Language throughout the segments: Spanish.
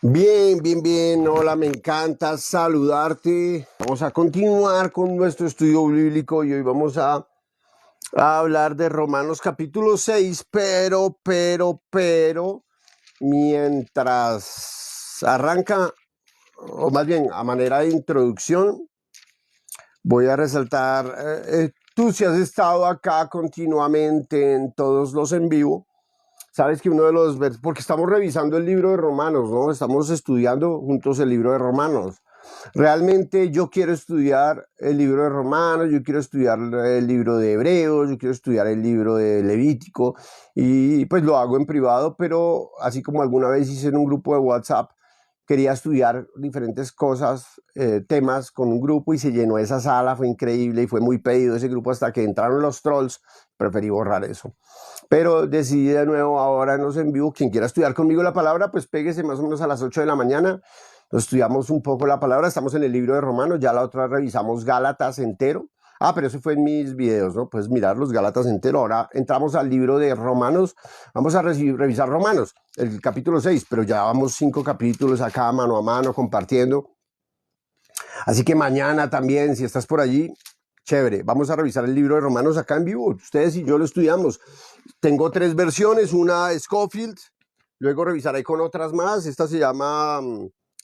Bien, bien, bien. Hola, me encanta saludarte. Vamos a continuar con nuestro estudio bíblico y hoy vamos a hablar de Romanos capítulo 6, pero, mientras arranca, o más bien a manera de introducción, voy a resaltar, tú si has estado acá continuamente en todos los en vivo, sabes que uno de los versos, porque estamos revisando el libro de Romanos, ¿no? Estamos estudiando juntos el libro de Romanos. Realmente yo quiero estudiar el libro de Romanos, yo quiero estudiar el libro de Hebreos, yo quiero estudiar el libro de Levítico y pues lo hago en privado, pero así como alguna vez hice en un grupo de WhatsApp, quería estudiar diferentes cosas, temas con un grupo y se llenó esa sala, fue increíble y fue muy pedido ese grupo hasta que entraron los trolls, preferí borrar eso. Pero decidí de nuevo ahora en los en vivo, quien quiera estudiar conmigo la palabra, pues péguese más o menos a las 8 de la mañana. Nos estudiamos un poco la palabra, estamos en el libro de Romanos, ya la otra revisamos Gálatas entero. Ah, pero eso fue en mis videos, ¿no? Puedes mirar los Gálatas entero. Ahora entramos al libro de Romanos, vamos a revisar Romanos, el capítulo 6, pero ya vamos 5 capítulos acá mano a mano compartiendo. Así que mañana también, si estás por allí, chévere, vamos a revisar el libro de Romanos acá en vivo. Ustedes y yo lo estudiamos. Tengo 3 versiones, una Scofield, luego revisaré con otras más. Esta se llama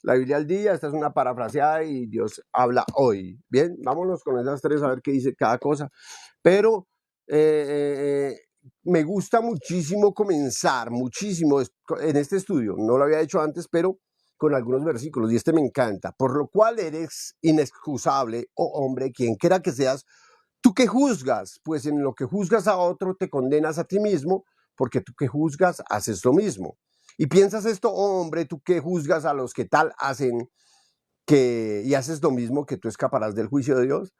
La Biblia al Día, esta es una parafraseada y Dios habla hoy. Bien, vámonos con esas 3 a ver qué dice cada cosa. Pero me gusta muchísimo comenzar, muchísimo en este estudio. No lo había hecho antes, pero con algunos versículos, y este me encanta. Por lo cual eres inexcusable, oh hombre, quien quiera que seas, tú que juzgas, pues en lo que juzgas a otro te condenas a ti mismo, porque tú que juzgas haces lo mismo. Y piensas esto, oh hombre, tú que juzgas a los que tal hacen, y haces lo mismo, que tú escaparás del juicio de Dios.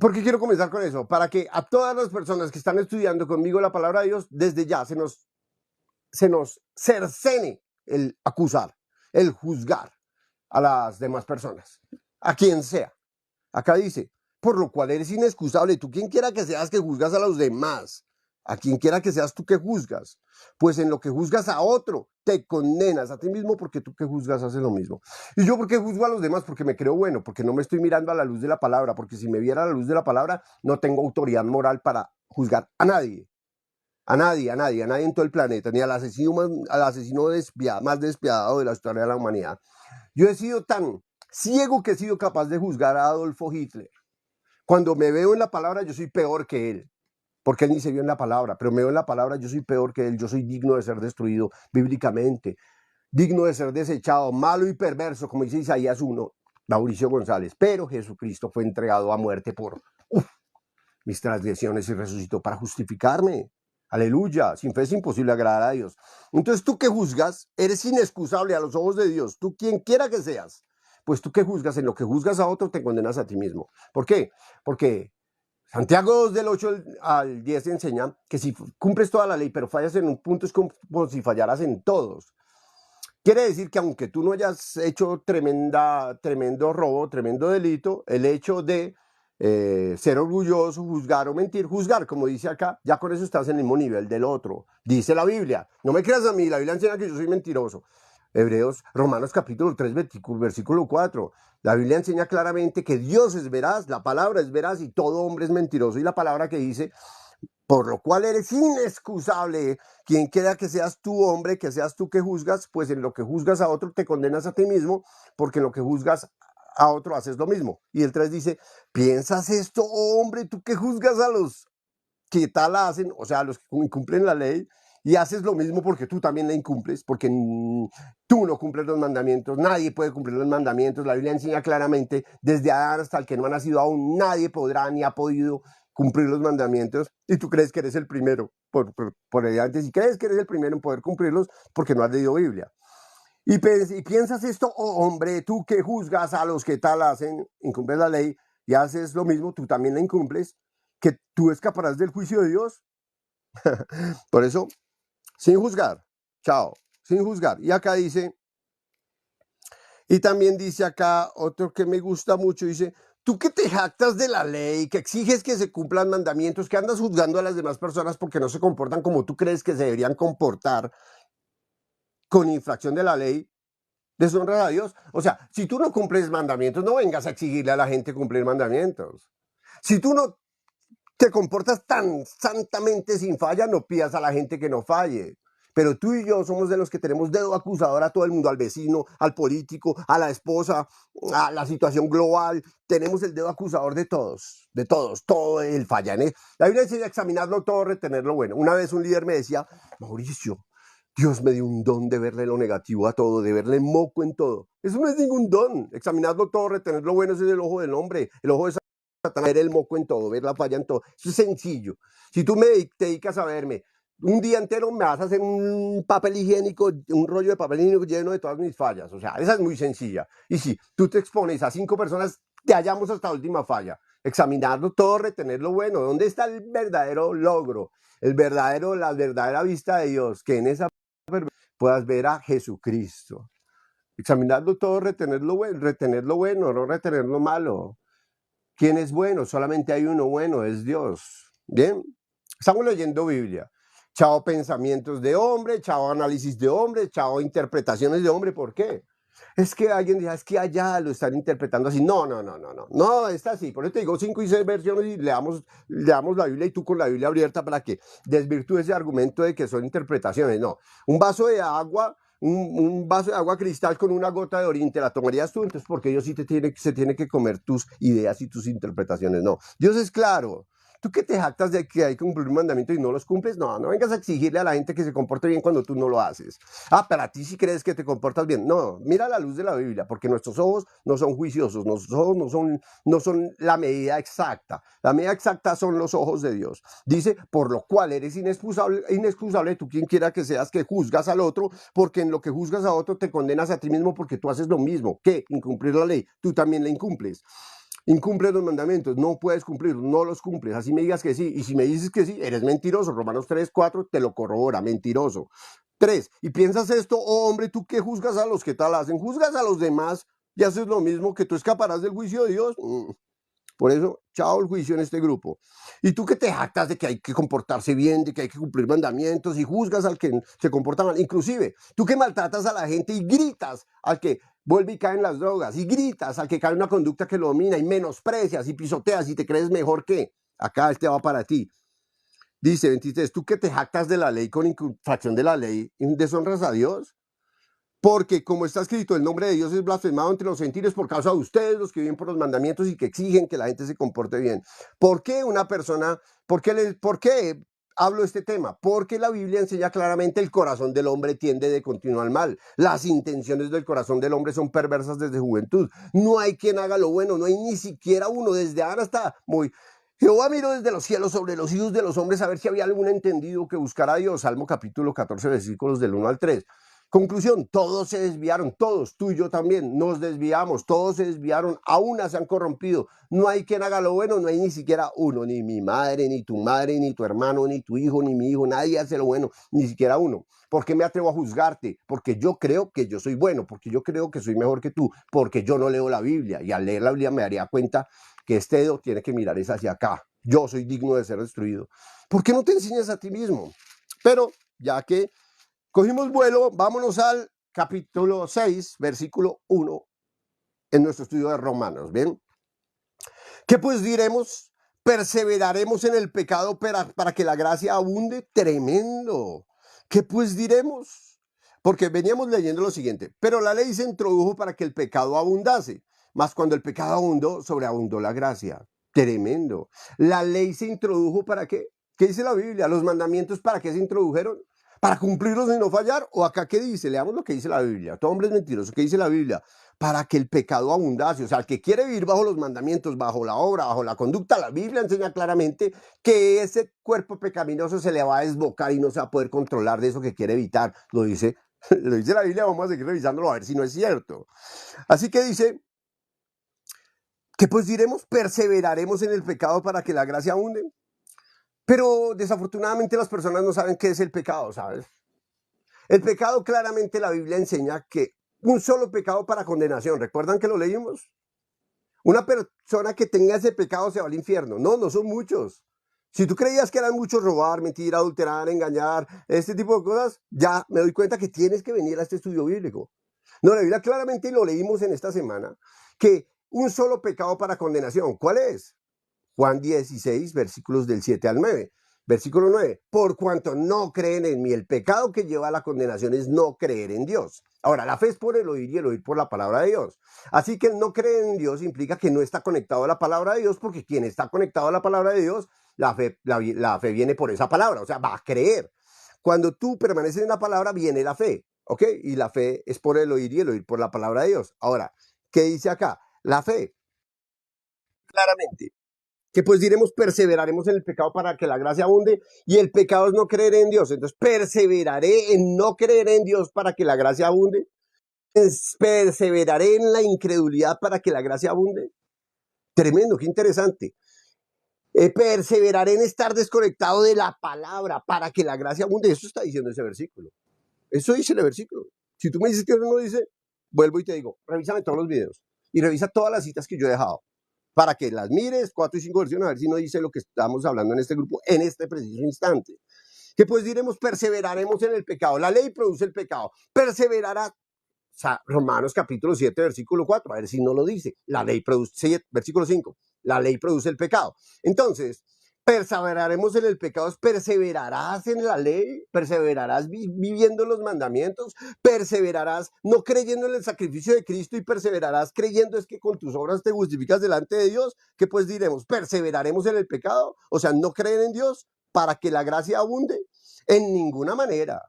¿Por qué quiero comenzar con eso? Para que a todas las personas que están estudiando conmigo la palabra de Dios, desde ya se nos cercene el acusar, el juzgar a las demás personas, a quien sea. Acá dice, por lo cual eres inexcusable, tú quien quiera que seas que juzgas a los demás, a quien quiera que seas tú que juzgas, pues en lo que juzgas a otro, te condenas a ti mismo porque tú que juzgas haces lo mismo. ¿Y yo por qué juzgo a los demás? Porque me creo bueno, porque no me estoy mirando a la luz de la palabra, porque si me viera a la luz de la palabra, no tengo autoridad moral para juzgar a nadie. A nadie, a nadie, a nadie en todo el planeta, ni al asesino más despiadado de la historia de la humanidad. Yo he sido tan ciego que he sido capaz de juzgar a Adolfo Hitler. Cuando me veo en la palabra, yo soy peor que él, porque él ni se vio en la palabra, pero me veo en la palabra, yo soy peor que él, yo soy digno de ser destruido bíblicamente, digno de ser desechado, malo y perverso, como dice Isaías 1, Mauricio González, pero Jesucristo fue entregado a muerte por mis transgresiones y resucitó para justificarme. Aleluya, sin fe es imposible agradar a Dios. Entonces tú que juzgas, eres inexcusable a los ojos de Dios, tú quien quiera que seas, pues tú que juzgas, en lo que juzgas a otro te condenas a ti mismo. ¿Por qué? Porque Santiago 2 del 8 al 10 enseña que si cumples toda la ley pero fallas en un punto es como si fallaras en todos. Quiere decir que aunque tú no hayas hecho tremendo robo, tremendo delito, el hecho de ser orgulloso, juzgar o mentir, juzgar, como dice acá, ya con eso estás en el mismo nivel del otro. Dice la Biblia. No me creas a mí, la Biblia enseña que yo soy mentiroso. Romanos capítulo 3, versículo 4. La Biblia enseña claramente que Dios es veraz, la palabra es veraz y todo hombre es mentiroso. Y la palabra que dice, por lo cual eres inexcusable, quien quiera que seas tú, hombre, que seas tú que juzgas, pues en lo que juzgas a otro te condenas a ti mismo, porque en lo que juzgas a otro haces lo mismo. Y el 3 dice, ¿piensas esto, oh hombre, tú que juzgas a los que tal hacen, o sea, a los que incumplen la ley, y haces lo mismo porque tú también la incumples, porque tú no cumples los mandamientos, nadie puede cumplir los mandamientos. La Biblia enseña claramente, desde Adán hasta el que no ha nacido aún, nadie podrá ni ha podido cumplir los mandamientos, y tú crees que eres el primero, por antes, y crees que eres el primero en poder cumplirlos porque no has leído Biblia. Y piensas esto, oh hombre, tú que juzgas a los que tal hacen, incumples la ley y haces lo mismo, tú también la incumples, que tú escaparás del juicio de Dios. Por eso, sin juzgar, chao, sin juzgar. Y acá dice, y también dice acá otro que me gusta mucho, dice, tú que te jactas de la ley, que exiges que se cumplan mandamientos, que andas juzgando a las demás personas porque no se comportan como tú crees que se deberían comportar con infracción de la ley, deshonras a Dios. O sea, si tú no cumples mandamientos, no vengas a exigirle a la gente cumplir mandamientos. Si tú no te comportas tan santamente sin falla, no pidas a la gente que no falle. Pero tú y yo somos de los que tenemos dedo acusador a todo el mundo, al vecino, al político, a la esposa, a la situación global. Tenemos el dedo acusador de todos, todo el falla. La Biblia dice examinarlo todo, retener lo bueno. Una vez un líder me decía, Mauricio, Dios me dio un don de verle lo negativo a todo, de verle moco en todo. Eso no es ningún don. Examinarlo todo, retener lo bueno, ese es el ojo del hombre, el ojo de Satanás, ver el moco en todo, ver la falla en todo. Eso es sencillo. Si tú te dedicas a verme un día entero, me vas a hacer un papel higiénico, un rollo de papel higiénico lleno de todas mis fallas. O sea, esa es muy sencilla. Y si tú te expones a 5 personas, te hallamos hasta la última falla. Examinarlo todo, retener lo bueno. ¿Dónde está el verdadero logro? La verdadera vista de Dios, que en esa puedas ver a Jesucristo. Examinarlo todo, retener lo bueno, no retener lo malo. ¿Quién es bueno? Solamente hay uno bueno, es Dios. Bien, estamos leyendo Biblia. Chao pensamientos de hombre, chao análisis de hombre, chao interpretaciones de hombre. ¿Por qué? Es que alguien dice, es que allá lo están interpretando así. No, está así. Por eso te digo 5 y 6 versiones y leamos la Biblia y tú con la Biblia abierta para que desvirtúe ese argumento de que son interpretaciones. No, un vaso de agua, un vaso de agua cristal con una gota de orín, ¿te la tomarías tú? Entonces, ¿por qué Dios sí se tiene que comer tus ideas y tus interpretaciones? No, Dios es claro. ¿Tú qué te jactas de que hay que cumplir un mandamiento y no los cumples? No vengas a exigirle a la gente que se comporte bien cuando tú no lo haces. Para ti sí crees que te comportas bien. No, mira la luz de la Biblia, porque nuestros ojos no son juiciosos, nuestros ojos no son la medida exacta. La medida exacta son los ojos de Dios. Dice, por lo cual eres inexcusable, tú quien quiera que seas, que juzgas al otro, porque en lo que juzgas a otro te condenas a ti mismo porque tú haces lo mismo. ¿Qué? Incumplir la ley. Tú también la incumples. Incumples los mandamientos, no puedes cumplirlos, no los cumples, así me digas que sí, y si me dices que sí, eres mentiroso. Romanos 3:4 te lo corrobora, mentiroso. 3, y piensas esto, oh hombre, tú que juzgas a los que tal hacen, juzgas a los demás y haces lo mismo, que tú escaparás del juicio de Dios. Por eso, chao el juicio en este grupo. Y tú que te jactas de que hay que comportarse bien, de que hay que cumplir mandamientos y juzgas al que se comporta mal, inclusive tú que maltratas a la gente y gritas al que vuelve y cae en las drogas, y gritas al que cae en una conducta que lo domina, y menosprecias y pisoteas y te crees mejor que, acá este va para ti. Dice 23, tú que te jactas de la ley con infracción de la ley, deshonras a Dios. Porque como está escrito, el nombre de Dios es blasfemado entre los gentiles por causa de ustedes, los que viven por los mandamientos y que exigen que la gente se comporte bien. ¿Por qué una persona, por qué hablo de este tema? Porque la Biblia enseña claramente el corazón del hombre tiende de continuo al mal. Las intenciones del corazón del hombre son perversas desde juventud. No hay quien haga lo bueno, no hay ni siquiera uno, desde Adán hasta Jehová miró desde los cielos sobre los hijos de los hombres a ver si había algún entendido que buscara a Dios. Salmo capítulo 14, versículos del 1 al 3. Conclusión, todos se desviaron, todos, tú y yo también, nos desviamos, todos se desviaron, a una se han corrompido. No hay quien haga lo bueno, no hay ni siquiera uno, ni mi madre, ni tu hermano, ni tu hijo, ni mi hijo, nadie hace lo bueno, ni siquiera uno. ¿Por qué me atrevo a juzgarte? Porque yo creo que yo soy bueno, porque yo creo que soy mejor que tú, porque yo no leo la Biblia, y al leer la Biblia me daría cuenta que este dedo tiene que mirar es hacia acá. Yo soy digno de ser destruido. ¿Por qué no te enseñas a ti mismo? Pero ya que cogimos vuelo, vámonos al capítulo 6, versículo 1, en nuestro estudio de Romanos, ¿bien? ¿Qué pues diremos? ¿Perseveraremos en el pecado para que la gracia abunde? Tremendo. ¿Qué pues diremos? Porque veníamos leyendo lo siguiente, pero la ley se introdujo para que el pecado abundase, mas cuando el pecado abundó, sobreabundó la gracia. Tremendo. La ley se introdujo ¿para qué? ¿Qué dice la Biblia? ¿Los mandamientos para qué se introdujeron? ¿Para cumplirlos y no fallar? ¿O acá qué dice? Leamos lo que dice la Biblia. Todo hombre es mentiroso. ¿Qué dice la Biblia? Para que el pecado abundase. O sea, el que quiere vivir bajo los mandamientos, bajo la obra, bajo la conducta, la Biblia enseña claramente que ese cuerpo pecaminoso se le va a desbocar y no se va a poder controlar de eso que quiere evitar. Lo dice la Biblia, vamos a seguir revisándolo a ver si no es cierto. Así que dice, ¿qué pues diremos? ¿Perseveraremos en el pecado para que la gracia abunde? Pero desafortunadamente las personas no saben qué es el pecado, ¿sabes? El pecado claramente la Biblia enseña que un solo pecado para condenación. ¿Recuerdan que lo leímos? Una persona que tenga ese pecado se va al infierno. No son muchos. Si tú creías que eran muchos robar, mentir, adulterar, engañar, este tipo de cosas, ya me doy cuenta que tienes que venir a este estudio bíblico. No, la Biblia claramente, y lo leímos en esta semana, que un solo pecado para condenación. ¿Cuál es? Juan 16, versículos del 7 al 9. Versículo 9, por cuanto no creen en mí, el pecado que lleva a la condenación es no creer en Dios. Ahora, la fe es por el oír y el oír por la palabra de Dios. Así que el no creer en Dios implica que no está conectado a la palabra de Dios, porque quien está conectado a la palabra de Dios, la fe viene por esa palabra, o sea, va a creer. Cuando tú permaneces en la palabra, viene la fe, ¿ok? Y la fe es por el oír y el oír por la palabra de Dios. Ahora, ¿qué dice acá? La fe, claramente que pues diremos, perseveraremos en el pecado para que la gracia abunde, y el pecado es no creer en Dios. Entonces, perseveraré en no creer en Dios para que la gracia abunde. Perseveraré en la incredulidad para que la gracia abunde. Tremendo, qué interesante. Perseveraré en estar desconectado de la palabra para que la gracia abunde. Eso está diciendo ese versículo. Eso dice el versículo. Si tú me dices que eso no dice, vuelvo y te digo, revísame todos los videos y revisa todas las citas que yo he dejado, para que las mires, 4 y 5 versiones, a ver si no dice lo que estamos hablando en este grupo en este preciso instante. Que pues diremos, perseveraremos en el pecado. La ley produce el pecado. Perseverará. O sea, Romanos capítulo 7, versículo 4, a ver si no lo dice. La ley produce, versículo 5, la ley produce el pecado. Entonces, perseveraremos en el pecado, perseverarás en la ley, perseverarás viviendo los mandamientos, perseverarás no creyendo en el sacrificio de Cristo y perseverarás creyendo es que con tus obras te justificas delante de Dios, que pues diremos, perseveraremos en el pecado, o sea, no creen en Dios para que la gracia abunde, en ninguna manera.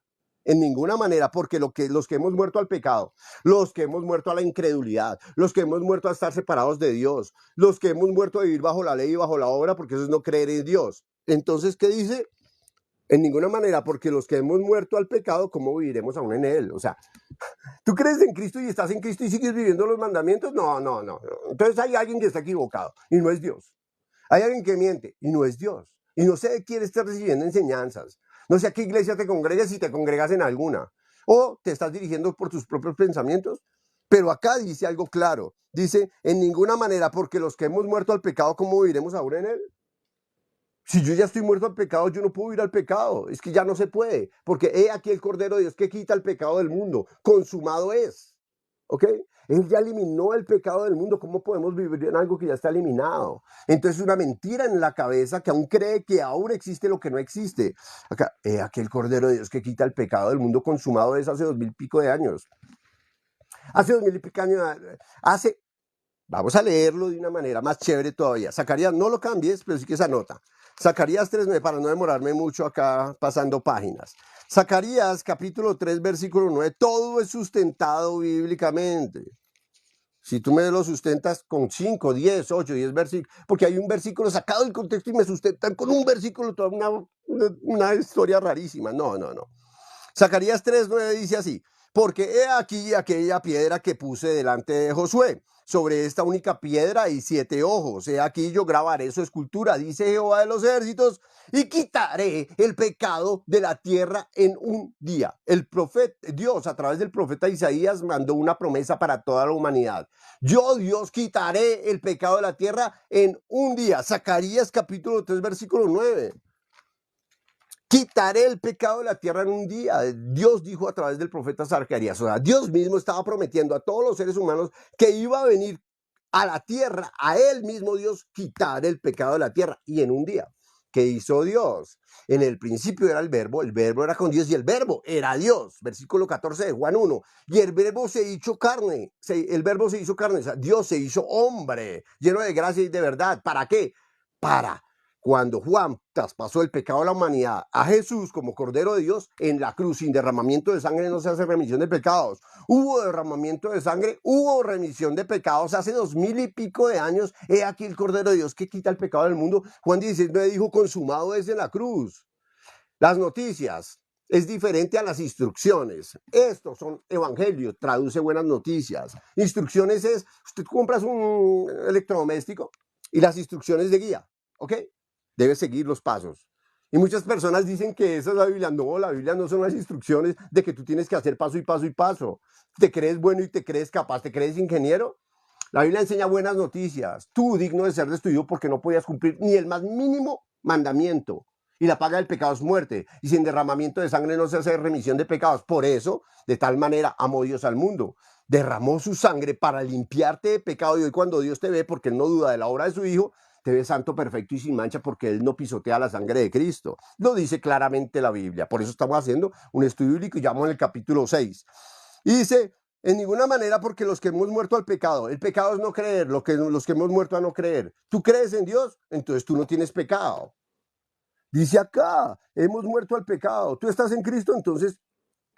En ninguna manera, porque los que hemos muerto al pecado, los que hemos muerto a la incredulidad, los que hemos muerto a estar separados de Dios, los que hemos muerto a vivir bajo la ley y bajo la obra, porque eso es no creer en Dios. Entonces, ¿qué dice? En ninguna manera, porque los que hemos muerto al pecado, ¿cómo viviremos aún en él? O sea, ¿tú crees en Cristo y estás en Cristo y sigues viviendo los mandamientos? No. Entonces hay alguien que está equivocado y no es Dios. Hay alguien que miente y no es Dios. Y no sé de quién estás recibiendo enseñanzas. No sé a qué iglesia te congregas, si te congregas en alguna. O te estás dirigiendo por tus propios pensamientos. Pero acá dice algo claro. Dice, en ninguna manera, porque los que hemos muerto al pecado, ¿cómo viviremos ahora en él? Si yo ya estoy muerto al pecado, yo no puedo ir al pecado. Es que ya no se puede. Porque he aquí el Cordero de Dios que quita el pecado del mundo. Consumado es. ¿Ok? Él ya eliminó el pecado del mundo. ¿Cómo podemos vivir en algo que ya está eliminado? Entonces es una mentira en la cabeza que aún cree que aún existe lo que no existe. Acá, aquel Cordero de Dios que quita el pecado del mundo, consumado es hace 2000 y pico de años. Hace 2000 y pico de años. Vamos a leerlo de una manera más chévere todavía. Zacarías, no lo cambies, pero sí que esa nota. Zacarías 3, para no demorarme mucho acá pasando páginas. Zacarías capítulo 3, versículo 9, todo es sustentado bíblicamente. Si tú me lo sustentas con 5, 10, 8, 10 versículos, porque hay un versículo sacado del contexto y me sustentan con un versículo, toda una historia rarísima. No. Zacarías 3, 9 dice así, porque he aquí aquella piedra que puse delante de Josué. Sobre esta única piedra hay 7 ojos. He aquí yo grabaré su escultura, dice Jehová de los ejércitos, y quitaré el pecado de la tierra en un día. El profeta, Dios, a través del profeta Isaías, mandó una promesa para toda la humanidad. Yo, Dios, quitaré el pecado de la tierra en un día. Zacarías capítulo 3, versículo 9. Quitaré el pecado de la tierra en un día. Dios dijo a través del profeta Zacarías. O sea, Dios mismo estaba prometiendo a todos los seres humanos que iba a venir a la tierra, a él mismo Dios, quitar el pecado de la tierra. Y en un día, ¿qué hizo Dios? En el principio era el verbo era con Dios y el verbo era Dios. Versículo 14 de Juan 1. Y el verbo se hizo carne. El verbo se hizo carne. O sea, Dios se hizo hombre, lleno de gracia y de verdad. ¿Para qué? Para cuando Juan traspasó el pecado de la humanidad a Jesús como Cordero de Dios en la cruz, sin derramamiento de sangre no se hace remisión de pecados. Hubo derramamiento de sangre, hubo remisión de pecados hace 2000 y pico de años. He aquí el Cordero de Dios que quita el pecado del mundo. Juan 16:9 dijo, consumado es en la cruz. Las noticias es diferente a las instrucciones. Estos son evangelios, traduce buenas noticias. Instrucciones es, usted compras un electrodoméstico y las instrucciones de guía, ¿ok? Debe seguir los pasos. Y muchas personas dicen que esa es la Biblia. No, la Biblia no son las instrucciones de que tú tienes que hacer paso y paso y paso. ¿Te crees bueno y te crees capaz? ¿Te crees ingeniero? La Biblia enseña buenas noticias. Tú digno de ser destruido porque no podías cumplir ni el más mínimo mandamiento. Y la paga del pecado es muerte. Y sin derramamiento de sangre no se hace remisión de pecados. Por eso, de tal manera, amó Dios al mundo. Derramó su sangre para limpiarte de pecado. Y hoy cuando Dios te ve, porque Él no duda de la obra de su Hijo, te ve santo, perfecto y sin mancha, porque Él no pisotea la sangre de Cristo. Lo dice claramente la Biblia. Por eso estamos haciendo un estudio bíblico y ya vamos en el capítulo 6. Y dice, en ninguna manera, porque los que hemos muerto al pecado, el pecado es no creer, los que hemos muerto a no creer. ¿Tú crees en Dios? Entonces tú no tienes pecado. Dice acá, hemos muerto al pecado. Tú estás en Cristo, entonces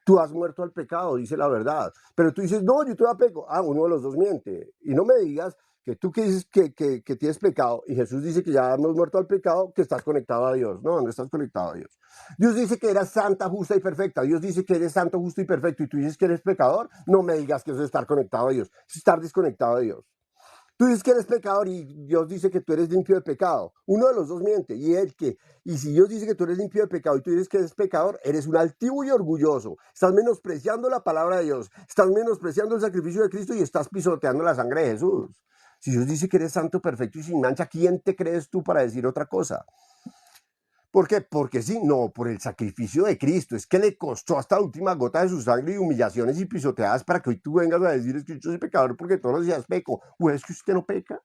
tú has muerto al pecado, dice la verdad. Pero tú dices, no, yo todavía peco. Ah, uno de los dos miente. Y no me digas que tú que dices que tienes pecado y Jesús dice que ya hemos muerto al pecado, que estás conectado a Dios. No, no estás conectado a Dios. Dios dice que eres santa, justa y perfecta. Dios dice que eres santo, justo y perfecto y tú dices que eres pecador. No me digas que eso es estar conectado a Dios. Es estar desconectado a Dios. Tú dices que eres pecador y Dios dice que tú eres limpio de pecado. Uno de los dos miente. Y si Dios dice que tú eres limpio de pecado y tú dices que eres pecador, eres un altivo y orgulloso. Estás menospreciando la palabra de Dios. Estás menospreciando el sacrificio de Cristo y estás pisoteando la sangre de Jesús. Si Dios dice que eres santo, perfecto y sin mancha, ¿quién te crees tú para decir otra cosa? ¿Por qué? Porque sí, no, por el sacrificio de Cristo. Es que le costó hasta la última gota de su sangre y humillaciones y pisoteadas para que hoy tú vengas a decir es que yo soy pecador porque todos los días peco. ¿O es que usted no peca?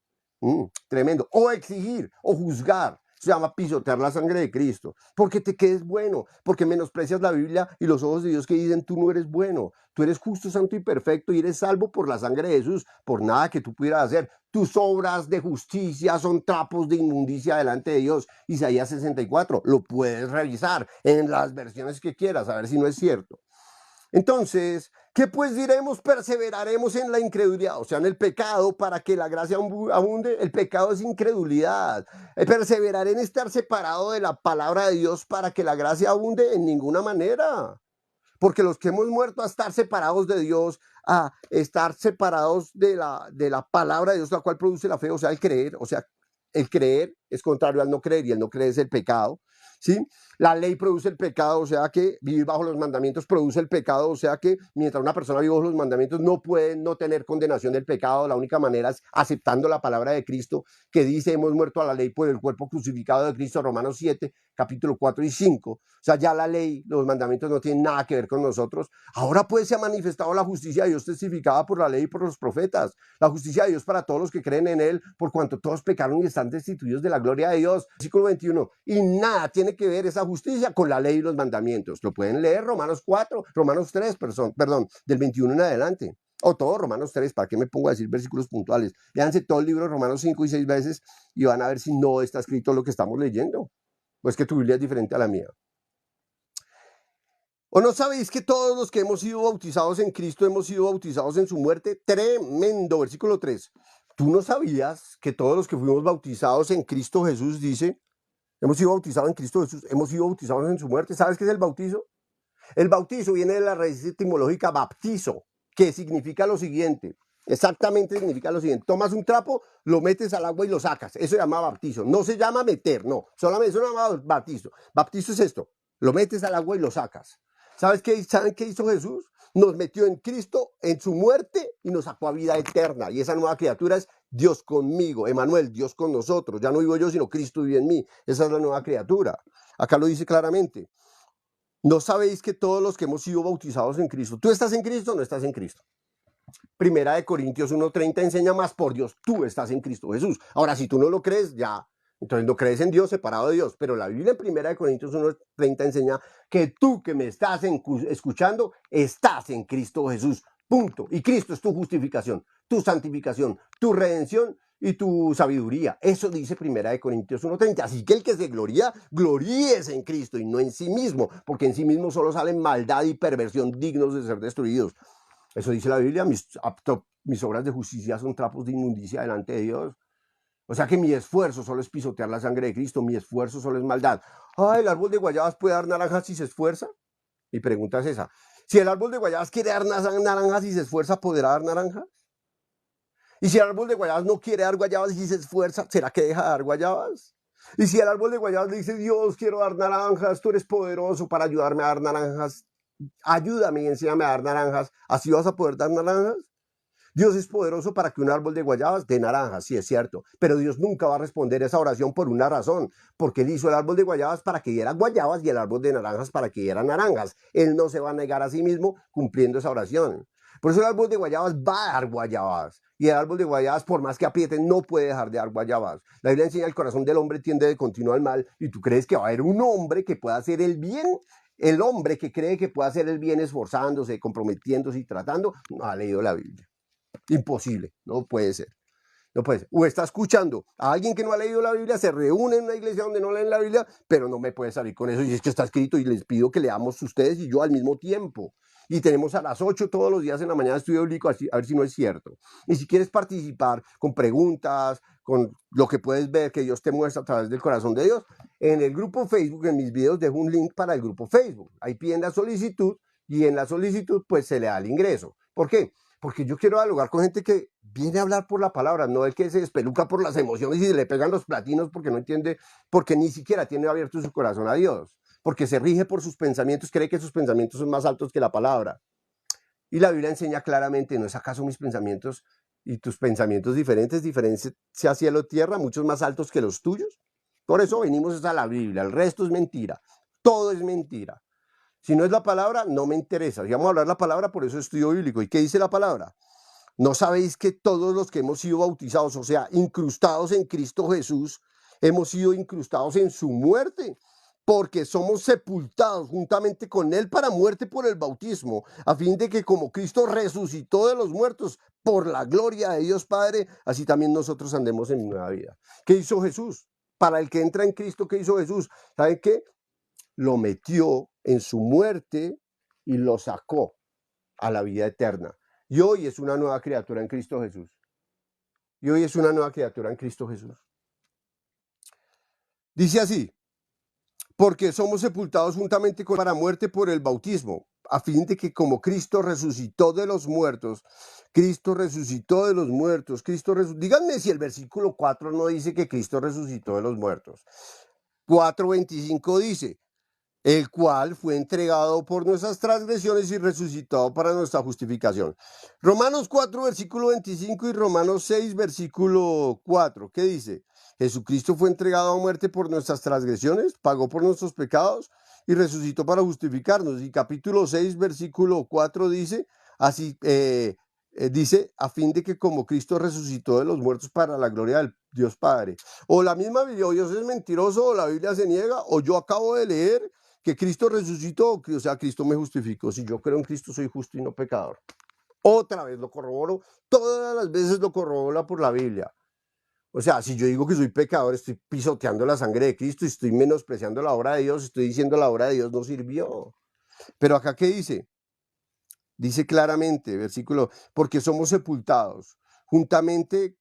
Tremendo. O exigir, o juzgar. Se llama pisotear la sangre de Cristo. Porque te quedes bueno, porque menosprecias la Biblia y los ojos de Dios que dicen tú no eres bueno. Tú eres justo, santo y perfecto y eres salvo por la sangre de Jesús, por nada que tú pudieras hacer. Tus obras de justicia son trapos de inmundicia delante de Dios. Isaías 64, lo puedes revisar en las versiones que quieras, a ver si no es cierto. Entonces, ¿qué pues diremos? Perseveraremos en la incredulidad, o sea, en el pecado para que la gracia abunde. El pecado es incredulidad. Perseverar en estar separado de la palabra de Dios para que la gracia abunde en ninguna manera. Porque los que hemos muerto a estar separados de Dios, a estar separados de la palabra de Dios, la cual produce la fe, o sea, el creer es contrario al no creer y el no creer es el pecado, ¿sí? La ley produce el pecado, o sea que vivir bajo los mandamientos produce el pecado, o sea que mientras una persona vive bajo los mandamientos no puede no tener condenación del pecado. La única manera es aceptando la palabra de Cristo que dice hemos muerto a la ley por el cuerpo crucificado de Cristo, Romanos 7, capítulo 4 y 5. O sea, ya la ley, los mandamientos no tienen nada que ver con nosotros. Ahora pues se ha manifestado la justicia de Dios testificada por la ley y por los profetas. La justicia de Dios para todos los que creen en Él, por cuanto todos pecaron y están destituidos de la gloria de Dios. Versículo 21. Y nada tiene que ver esa justicia con la ley y los mandamientos. Lo pueden leer Romanos 4, Romanos 3, perdón, del 21 en adelante. O todo Romanos 3, ¿para qué me pongo a decir versículos puntuales? Léanse todo el libro de Romanos 5 y 6 veces y van a ver si no está escrito lo que estamos leyendo. Pues que tu Biblia es diferente a la mía. ¿O no sabéis que todos los que hemos sido bautizados en Cristo hemos sido bautizados en su muerte? Tremendo, versículo 3. ¿Tú no sabías que todos los que fuimos bautizados en Cristo Jesús, dice, hemos sido bautizados en Cristo Jesús, hemos sido bautizados en su muerte? ¿Sabes qué es el bautizo? El bautizo viene de la raíz etimológica baptizo, que significa lo siguiente. Exactamente significa lo siguiente. Tomas un trapo, lo metes al agua y lo sacas. Eso se llama bautizo. No se llama meter, no. Solamente eso se llama bautizo. Bautizo es esto. Lo metes al agua y lo sacas. ¿Saben qué hizo Jesús? Nos metió en Cristo, en su muerte, y nos sacó a vida eterna. Y esa nueva criatura es Dios conmigo, Emmanuel, Dios con nosotros. Ya no vivo yo, sino Cristo vive en mí. Esa es la nueva criatura. Acá lo dice claramente. ¿No sabéis que todos los que hemos sido bautizados en Cristo, tú estás en Cristo o no estás en Cristo? Primera de Corintios 1:30 enseña más por Dios, tú estás en Cristo Jesús. Ahora, si tú no lo crees, ya, entonces no crees en Dios separado de Dios. Pero la Biblia en Primera de Corintios 1:30 enseña que tú que me estás escuchando, estás en Cristo Jesús. Punto. Y Cristo es tu justificación, tu santificación, tu redención y tu sabiduría. Eso dice Primera de Corintios 1:30. Así que el que se gloríese en Cristo y no en sí mismo, porque en sí mismo solo salen maldad y perversión dignos de ser destruidos. Eso dice la Biblia. Mis obras de justicia son trapos de inmundicia delante de Dios. O sea que mi esfuerzo solo es pisotear la sangre de Cristo, mi esfuerzo solo es maldad. ¿El árbol de guayabas puede dar naranjas si se esfuerza? Mi pregunta es esa. Si el árbol de guayabas quiere dar naranjas y se esfuerza, ¿podrá dar naranjas? Y si el árbol de guayabas no quiere dar guayabas y se esfuerza, ¿será que deja de dar guayabas? Y si el árbol de guayabas le dice, Dios, quiero dar naranjas, tú eres poderoso para ayudarme a dar naranjas, ayúdame y enséñame a dar naranjas, ¿así vas a poder dar naranjas? Dios es poderoso para que un árbol de guayabas dé naranjas, sí es cierto, pero Dios nunca va a responder esa oración por una razón, porque Él hizo el árbol de guayabas para que diera guayabas y el árbol de naranjas para que diera naranjas. Él no se va a negar a sí mismo cumpliendo esa oración. Por eso el árbol de guayabas va a dar guayabas. Y el árbol de guayabas, por más que aprieten, no puede dejar de dar guayabas. La Biblia enseña que el corazón del hombre tiende de continuo al mal. Y tú crees que va a haber un hombre que pueda hacer el bien. El hombre que cree que puede hacer el bien esforzándose, comprometiéndose y tratando, no ha leído la Biblia. Imposible, no puede ser. No puede ser. O está escuchando a alguien que no ha leído la Biblia, se reúne en una iglesia donde no leen la Biblia, pero no me puede salir con eso. Y es que está escrito y les pido que leamos ustedes y yo al mismo tiempo. Y tenemos a las 8 todos los días en la mañana estudio bíblico, a ver si no es cierto. Y si quieres participar con preguntas, con lo que puedes ver que Dios te muestra a través del corazón de Dios, en el grupo Facebook, en mis videos, dejo un link para el grupo Facebook. Ahí piden la solicitud y en la solicitud pues se le da el ingreso. ¿Por qué? Porque yo quiero dialogar con gente que viene a hablar por la palabra, no el que se despeluca por las emociones y se le pegan los platinos porque no entiende, porque ni siquiera tiene abierto su corazón a Dios, porque se rige por sus pensamientos, cree que sus pensamientos son más altos que la palabra. Y la Biblia enseña claramente, ¿no es acaso mis pensamientos y tus pensamientos diferentes sea cielo tierra, muchos más altos que los tuyos? Por eso venimos a la Biblia, el resto es mentira, todo es mentira. Si no es la palabra, no me interesa. Si vamos a hablar la palabra, por eso estudio bíblico. ¿Y qué dice la palabra? ¿No sabéis que todos los que hemos sido bautizados, o sea, incrustados en Cristo Jesús, hemos sido incrustados en su muerte? Porque somos sepultados juntamente con Él para muerte por el bautismo, a fin de que como Cristo resucitó de los muertos por la gloria de Dios Padre, así también nosotros andemos en nueva vida. ¿Qué hizo Jesús? Para el que entra en Cristo, ¿qué hizo Jesús? ¿Saben qué? Lo metió en su muerte y lo sacó a la vida eterna. Y hoy es una nueva criatura en Cristo Jesús. Y hoy es una nueva criatura en Cristo Jesús. Dice así, porque somos sepultados juntamente con para muerte por el bautismo, a fin de que como Cristo resucitó de los muertos, díganme si el versículo 4 no dice que Cristo resucitó de los muertos. 4:25 dice, el cual fue entregado por nuestras transgresiones y resucitado para nuestra justificación. Romanos 4, versículo 25 y Romanos 6, versículo 4. ¿Qué dice? Jesucristo fue entregado a muerte por nuestras transgresiones, pagó por nuestros pecados y resucitó para justificarnos. Y capítulo 6, versículo 4 dice, así, dice, a fin de que como Cristo resucitó de los muertos para la gloria del Dios Padre. O la misma Biblia, o Dios es mentiroso, o la Biblia se niega, o yo acabo de leer que Cristo resucitó, o sea, Cristo me justificó. Si yo creo en Cristo, soy justo y no pecador. Otra vez lo corroboro, todas las veces lo corroboro por la Biblia. O sea, si yo digo que soy pecador, estoy pisoteando la sangre de Cristo, estoy menospreciando la obra de Dios, estoy diciendo la obra de Dios no sirvió. Pero acá, ¿qué dice? Dice claramente, versículo, porque somos sepultados juntamente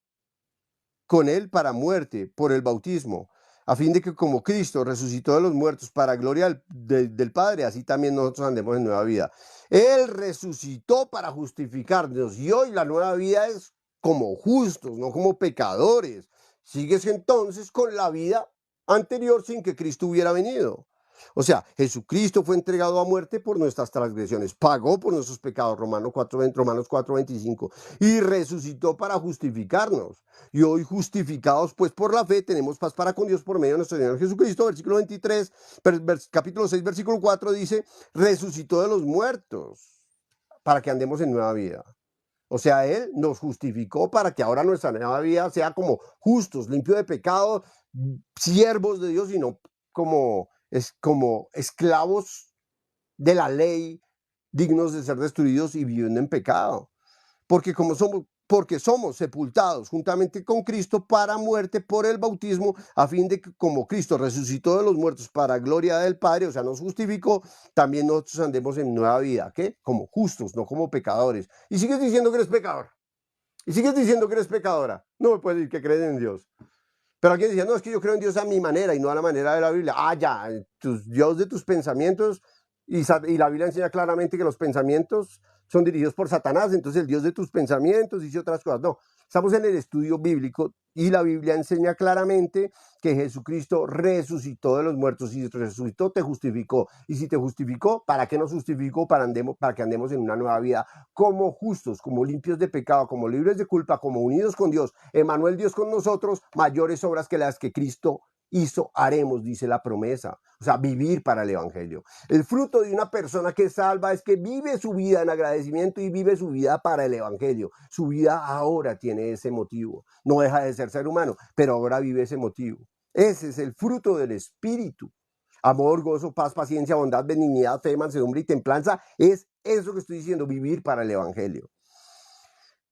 con Él para muerte por el bautismo, a fin de que como Cristo resucitó de los muertos para gloria del Padre, así también nosotros andemos en nueva vida. Él resucitó para justificarnos y hoy la nueva vida es como justos, no como pecadores. Sigues entonces con la vida anterior sin que Cristo hubiera venido. O sea, Jesucristo fue entregado a muerte por nuestras transgresiones, pagó por nuestros pecados, Romanos 4:25, y resucitó para justificarnos. Y hoy justificados pues por la fe tenemos paz para con Dios por medio de nuestro Señor Jesucristo. Versículo 23, capítulo 6, versículo 4 dice, resucitó de los muertos para que andemos en nueva vida. O sea, Él nos justificó para que ahora nuestra nueva vida sea como justos, limpios de pecado, siervos de Dios y no como esclavos de la ley, dignos de ser destruidos y viviendo en pecado. Porque somos sepultados juntamente con Cristo para muerte por el bautismo, a fin de que como Cristo resucitó de los muertos para gloria del Padre, o sea, nos justificó, también nosotros andemos en nueva vida, ¿qué? Como justos, no como pecadores. Y sigues diciendo que eres pecador. Y sigues diciendo que eres pecadora. No me puedes decir que crees en Dios. Pero alguien decía, no, es que yo creo en Dios a mi manera y no a la manera de la Biblia. Ah, ya, Dios de tus pensamientos y la Biblia enseña claramente que los pensamientos son dirigidos por Satanás, entonces el Dios de tus pensamientos dice otras cosas. No, estamos en el estudio bíblico y la Biblia enseña claramente que Jesucristo resucitó de los muertos. Y si resucitó, te justificó. Y si te justificó, ¿para qué nos justificó? Para que andemos en una nueva vida como justos, como limpios de pecado, como libres de culpa, como unidos con Dios. Emmanuel, Dios con nosotros, mayores obras que las que Cristo hizo, haremos, dice la promesa. O sea, vivir para el evangelio. El fruto de una persona que es salva es que vive su vida en agradecimiento y vive su vida para el evangelio. Su vida ahora tiene ese motivo. No deja de ser humano, pero ahora vive ese motivo. Ese es el fruto del Espíritu. Amor, gozo, paz, paciencia, bondad, benignidad, fe, mansedumbre y templanza. Es eso que estoy diciendo, vivir para el evangelio.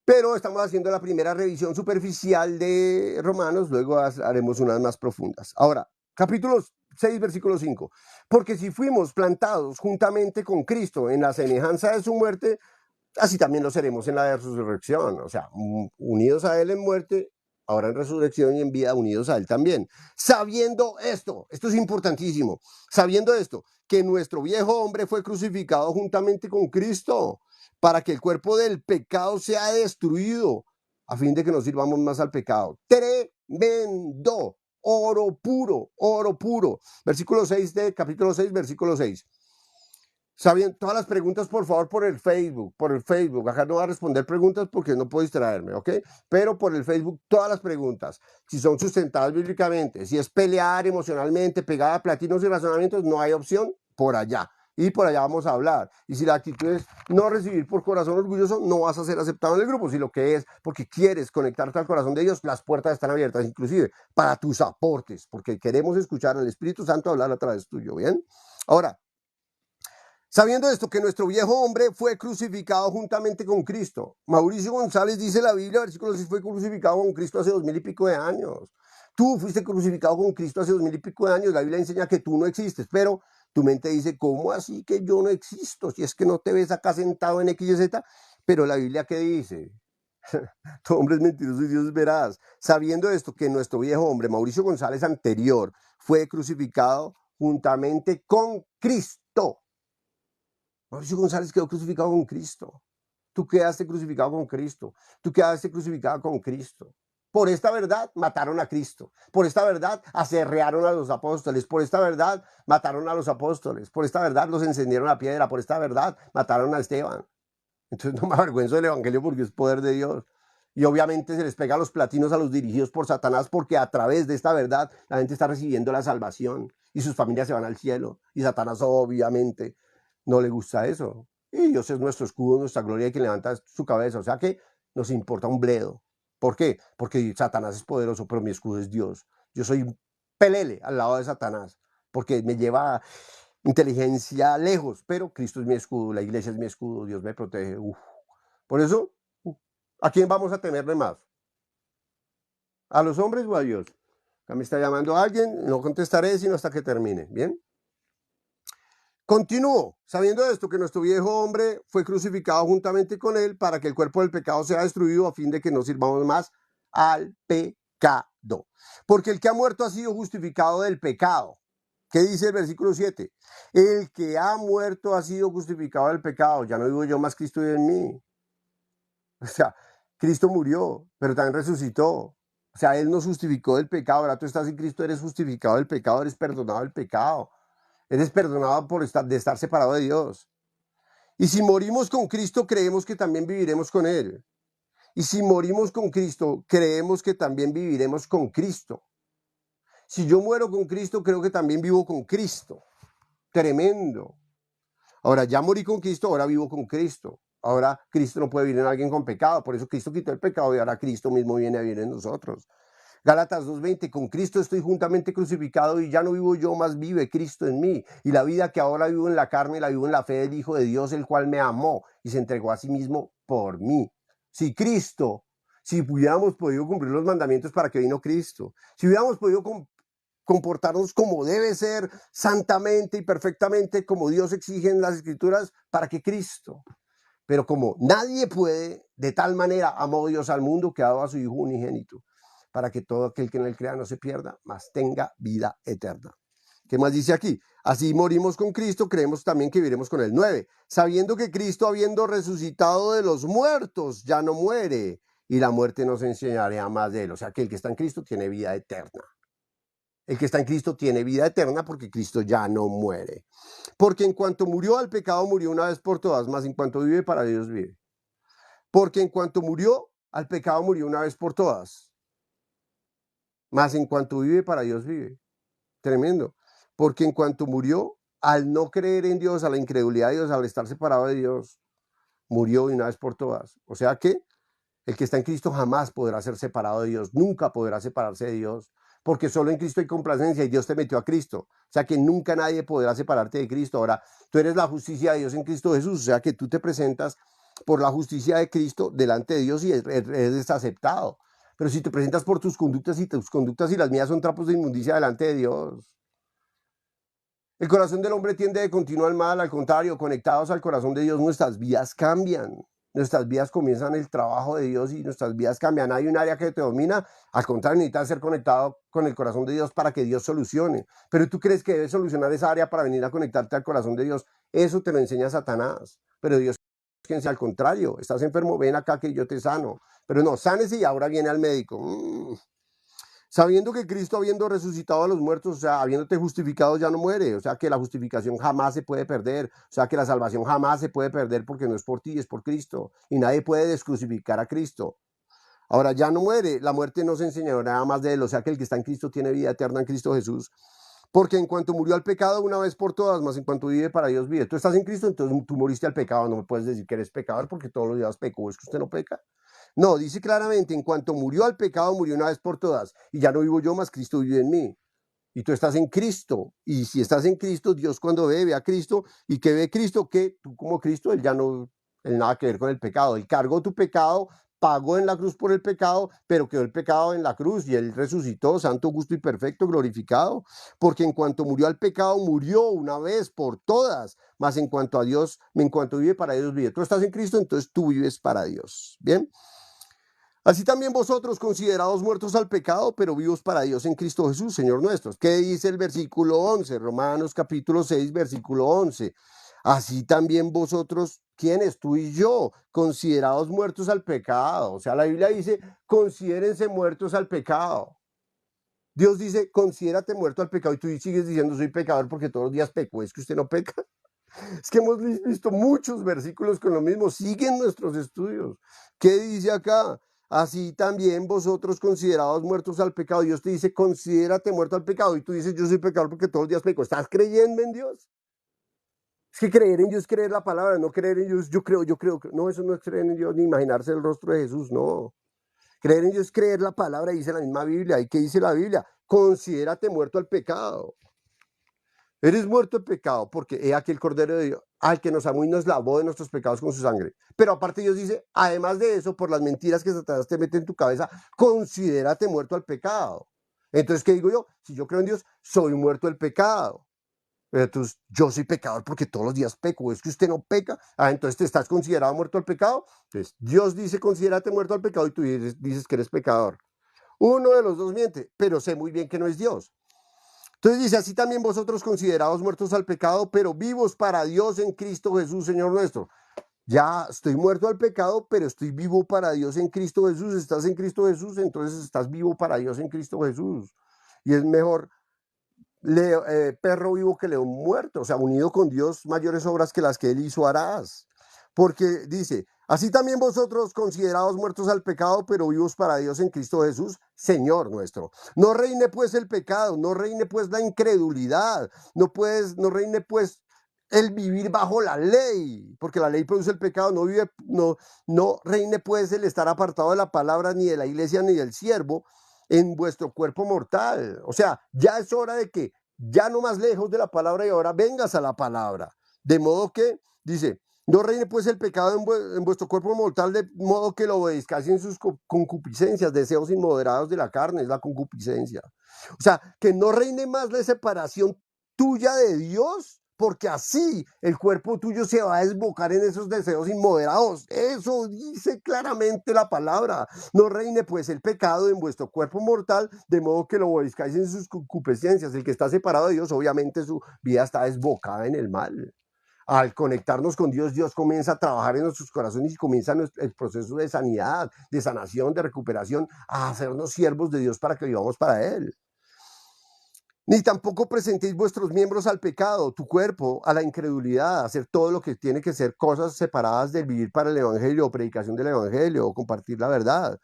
Pero estamos haciendo la primera revisión superficial de Romanos, luego haremos unas más profundas. Ahora, capítulo 6, versículo 5. Porque si fuimos plantados juntamente con Cristo en la semejanza de su muerte, así también lo seremos en la resurrección. O sea, unidos a Él en muerte, ahora en resurrección y en vida, unidos a Él también. Sabiendo esto es importantísimo, sabiendo esto, que nuestro viejo hombre fue crucificado juntamente con Cristo, para que el cuerpo del pecado sea destruido, a fin de que no sirvamos más al pecado. Tremendo, oro puro, oro puro. Versículo 6 de capítulo 6, versículo 6. Sabiendo, todas las preguntas, por favor, por el Facebook. Acá no voy a responder preguntas porque no puedo distraerme, ¿ok? Pero por el Facebook, todas las preguntas. Si son sustentadas bíblicamente, si es pelear emocionalmente, pegada a platinos y razonamientos, no hay opción por allá. Y por allá vamos a hablar. Y si la actitud es no recibir por corazón orgulloso, no vas a ser aceptado en el grupo. Si lo que es porque quieres conectarte al corazón de Dios, las puertas están abiertas, inclusive para tus aportes, porque queremos escuchar al Espíritu Santo hablar a través tuyo, ¿bien? Ahora, sabiendo esto, que nuestro viejo hombre fue crucificado juntamente con Cristo. Mauricio González dice la Biblia, versículo 6, fue crucificado con Cristo hace 2000 y pico de años. Tú fuiste crucificado con Cristo hace 2000 y pico de años. La Biblia enseña que tú no existes, pero tu mente dice, ¿cómo así que yo no existo? Si es que no te ves acá sentado en X y Z. Pero la Biblia, ¿qué dice? Tu hombre es mentiroso y Dios es veraz. Sabiendo esto, que nuestro viejo hombre, Mauricio González anterior, fue crucificado juntamente con Cristo. Mauricio González quedó crucificado con Cristo. Tú quedaste crucificado con Cristo. Tú quedaste crucificado con Cristo. Por esta verdad mataron a Cristo. Por esta verdad aserrearon a los apóstoles. Por esta verdad mataron a los apóstoles. Por esta verdad los encendieron a piedra. Por esta verdad mataron a Esteban. Entonces no me avergüenzo del evangelio porque es poder de Dios. Y obviamente se les pega los platinos a los dirigidos por Satanás porque a través de esta verdad la gente está recibiendo la salvación y sus familias se van al cielo. Y Satanás obviamente no le gusta eso. Y Dios es nuestro escudo, nuestra gloria y quien levanta su cabeza. O sea que nos importa un bledo. ¿Por qué? Porque Satanás es poderoso, pero mi escudo es Dios. Yo soy un pelele al lado de Satanás, porque me lleva inteligencia lejos, pero Cristo es mi escudo, la iglesia es mi escudo, Dios me protege. Uf. Por eso, ¿a quién vamos a temerle más? ¿A los hombres o a Dios? Acá me está llamando alguien, no contestaré sino hasta que termine. ¿Bien? Continúo, sabiendo esto, que nuestro viejo hombre fue crucificado juntamente con él para que el cuerpo del pecado sea destruido a fin de que no sirvamos más al pecado. Porque el que ha muerto ha sido justificado del pecado. ¿Qué dice el versículo 7? El que ha muerto ha sido justificado del pecado. Ya no vivo yo, más Cristo vive en mí. O sea, Cristo murió, pero también resucitó. O sea, Él nos justificó del pecado. Ahora tú estás en Cristo, eres justificado del pecado, eres perdonado del pecado. Eres perdonado por estar separado de Dios. Y si morimos con Cristo, creemos que también viviremos con Él. Y si morimos con Cristo, creemos que también viviremos con Cristo. Si yo muero con Cristo, creo que también vivo con Cristo. Tremendo. Ahora, ya morí con Cristo, ahora vivo con Cristo. Ahora Cristo no puede vivir en alguien con pecado. Por eso Cristo quitó el pecado y ahora Cristo mismo viene a vivir en nosotros. Gálatas 2:20, con Cristo estoy juntamente crucificado y ya no vivo yo, más vive Cristo en mí. Y la vida que ahora vivo en la carne, la vivo en la fe del Hijo de Dios, el cual me amó y se entregó a sí mismo por mí. Si hubiéramos podido cumplir los mandamientos, ¿para qué vino Cristo? Si hubiéramos podido comportarnos como debe ser, santamente y perfectamente, como Dios exige en las Escrituras, ¿para qué Cristo? Pero como nadie puede, de tal manera amó Dios al mundo que ha dado a su Hijo unigénito, para que todo aquel que en él crea no se pierda, mas tenga vida eterna. ¿Qué más dice aquí? Así morimos con Cristo, creemos también que viviremos con Él. 9. Sabiendo que Cristo, habiendo resucitado de los muertos, ya no muere, y la muerte nos enseñará más de Él. O sea, que el que está en Cristo tiene vida eterna. El que está en Cristo tiene vida eterna porque Cristo ya no muere. Porque en cuanto murió al pecado, murió una vez por todas, más en cuanto vive, para Dios vive. Porque en cuanto murió al pecado, murió una vez por todas, más en cuanto vive, para Dios vive. Tremendo. Porque en cuanto murió, al no creer en Dios, a la incredulidad de Dios, al estar separado de Dios, murió de una vez por todas. O sea que el que está en Cristo jamás podrá ser separado de Dios, nunca podrá separarse de Dios, porque solo en Cristo hay complacencia y Dios te metió a Cristo. O sea que nunca nadie podrá separarte de Cristo. Ahora, tú eres la justicia de Dios en Cristo Jesús, o sea que tú te presentas por la justicia de Cristo delante de Dios y eres aceptado. Pero si te presentas por tus conductas y las mías son trapos de inmundicia delante de Dios. El corazón del hombre tiende de continuo al mal, al contrario, conectados al corazón de Dios, nuestras vidas cambian. Nuestras vidas comienzan el trabajo de Dios y nuestras vidas cambian. Hay un área que te domina, al contrario, necesitas ser conectado con el corazón de Dios para que Dios solucione. Pero tú crees que debes solucionar esa área para venir a conectarte al corazón de Dios. Eso te lo enseña Satanás. Pero Dios, quien al contrario, estás enfermo, ven acá que yo te sano. Pero no, sánese y ahora viene al médico. Sabiendo que Cristo, habiendo resucitado a los muertos, o sea, habiéndote justificado, ya no muere. O sea, que la justificación jamás se puede perder. O sea, que la salvación jamás se puede perder porque no es por ti, es por Cristo. Y nadie puede descrucificar a Cristo. Ahora, ya no muere. La muerte no se enseñará nada más de él. O sea, que el que está en Cristo tiene vida eterna en Cristo Jesús. Porque en cuanto murió al pecado una vez por todas, más en cuanto vive, para Dios vive. Tú estás en Cristo, entonces tú moriste al pecado. No me puedes decir que eres pecador porque todos los días peco. ¿Es que usted no peca? No, dice claramente, en cuanto murió al pecado, murió una vez por todas. Y ya no vivo yo, más Cristo vive en mí. Y tú estás en Cristo. Y si estás en Cristo, Dios cuando ve a Cristo. ¿Y que ve Cristo? Que tú como Cristo, Él ya no, Él nada que ver con el pecado. Él cargó tu pecado, pagó en la cruz por el pecado, pero quedó el pecado en la cruz y Él resucitó, santo, justo y perfecto, glorificado. Porque en cuanto murió al pecado, murió una vez por todas. Mas en cuanto a Dios, en cuanto vive, para Dios vive. Tú estás en Cristo, entonces tú vives para Dios. ¿Bien? Así también vosotros, considerados muertos al pecado, pero vivos para Dios en Cristo Jesús, Señor nuestro. ¿Qué dice el versículo 11? Romanos capítulo 6, versículo 11. Así también vosotros, ¿quiénes? Tú y yo, considerados muertos al pecado. O sea, la Biblia dice, considérense muertos al pecado. Dios dice, considérate muerto al pecado y tú sigues diciendo, soy pecador porque todos los días peco. ¿Es que usted no peca? Es que hemos visto muchos versículos con lo mismo. Siguen nuestros estudios. ¿Qué dice acá? Así también vosotros, considerados muertos al pecado. Dios te dice, considérate muerto al pecado. Y tú dices, yo soy pecador porque todos los días peco. ¿Estás creyendo en Dios? Es que creer en Dios es creer la palabra, no creer en Dios, yo creo. No, eso no es creer en Dios ni imaginarse el rostro de Jesús, no. Creer en Dios es creer la palabra, dice la misma Biblia. ¿Y qué dice la Biblia? Considérate muerto al pecado. Eres muerto en pecado porque he aquí el Cordero de Dios, al que nos amó y nos lavó de nuestros pecados con su sangre. Pero aparte Dios dice, además de eso, por las mentiras que Satanás te mete en tu cabeza, considérate muerto al pecado. Entonces, ¿qué digo yo? Si yo creo en Dios, soy muerto del pecado. Entonces, yo soy pecador porque todos los días peco. ¿Es que usted no peca? Entonces te estás considerado muerto al pecado. Entonces, Dios dice, considérate muerto al pecado y tú dices que eres pecador. Uno de los dos miente, pero sé muy bien que no es Dios. Entonces dice, así también vosotros considerados muertos al pecado, pero vivos para Dios en Cristo Jesús, Señor nuestro. Ya estoy muerto al pecado, pero estoy vivo para Dios en Cristo Jesús. Estás en Cristo Jesús, entonces estás vivo para Dios en Cristo Jesús. Y es mejor perro vivo que león muerto. O sea, unido con Dios, mayores obras que las que Él hizo harás. Porque dice, así también vosotros, considerados muertos al pecado, pero vivos para Dios en Cristo Jesús, Señor nuestro. No reine pues el pecado, no reine pues la incredulidad, no reine pues el vivir bajo la ley, porque la ley produce el pecado. No reine pues el estar apartado de la palabra, ni de la iglesia, ni del siervo, en vuestro cuerpo mortal. O sea, ya es hora de que ya no más lejos de la palabra y ahora vengas a la palabra. De modo que, dice, no reine pues el pecado en vuestro cuerpo mortal, de modo que lo obedezcáis en sus concupiscencias, deseos inmoderados de la carne, es la concupiscencia. O sea, que no reine más la separación tuya de Dios porque así el cuerpo tuyo se va a desbocar en esos deseos inmoderados. Eso dice claramente la palabra. No reine pues el pecado en vuestro cuerpo mortal, de modo que lo obedezcáis en sus concupiscencias. El que está separado de Dios, obviamente su vida está desbocada en el mal. Al conectarnos con Dios, Dios comienza a trabajar en nuestros corazones y comienza el proceso de sanidad, de sanación, de recuperación, a hacernos siervos de Dios para que vivamos para Él. Ni tampoco presentéis vuestros miembros al pecado, tu cuerpo, a la incredulidad, a hacer todo lo que tiene que ser cosas separadas del vivir para el evangelio, o predicación del evangelio, o compartir la verdad,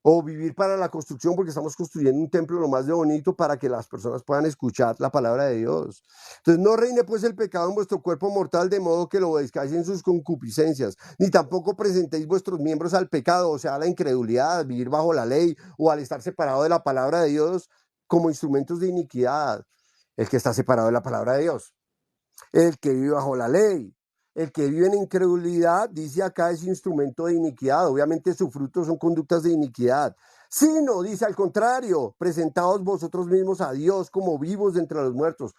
o vivir para la construcción, porque estamos construyendo un templo lo más de bonito para que las personas puedan escuchar la palabra de Dios. Entonces no reine pues el pecado en vuestro cuerpo mortal, de modo que lo obedezcáis en sus concupiscencias, ni tampoco presentéis vuestros miembros al pecado, o sea, a la incredulidad, vivir bajo la ley, o al estar separado de la palabra de Dios, como instrumentos de iniquidad. El que está separado de la palabra de Dios, el que vive bajo la ley, el que vive en incredulidad, dice acá, es instrumento de iniquidad. Obviamente su fruto son conductas de iniquidad. Sino, dice al contrario, presentaos vosotros mismos a Dios como vivos de entre los muertos.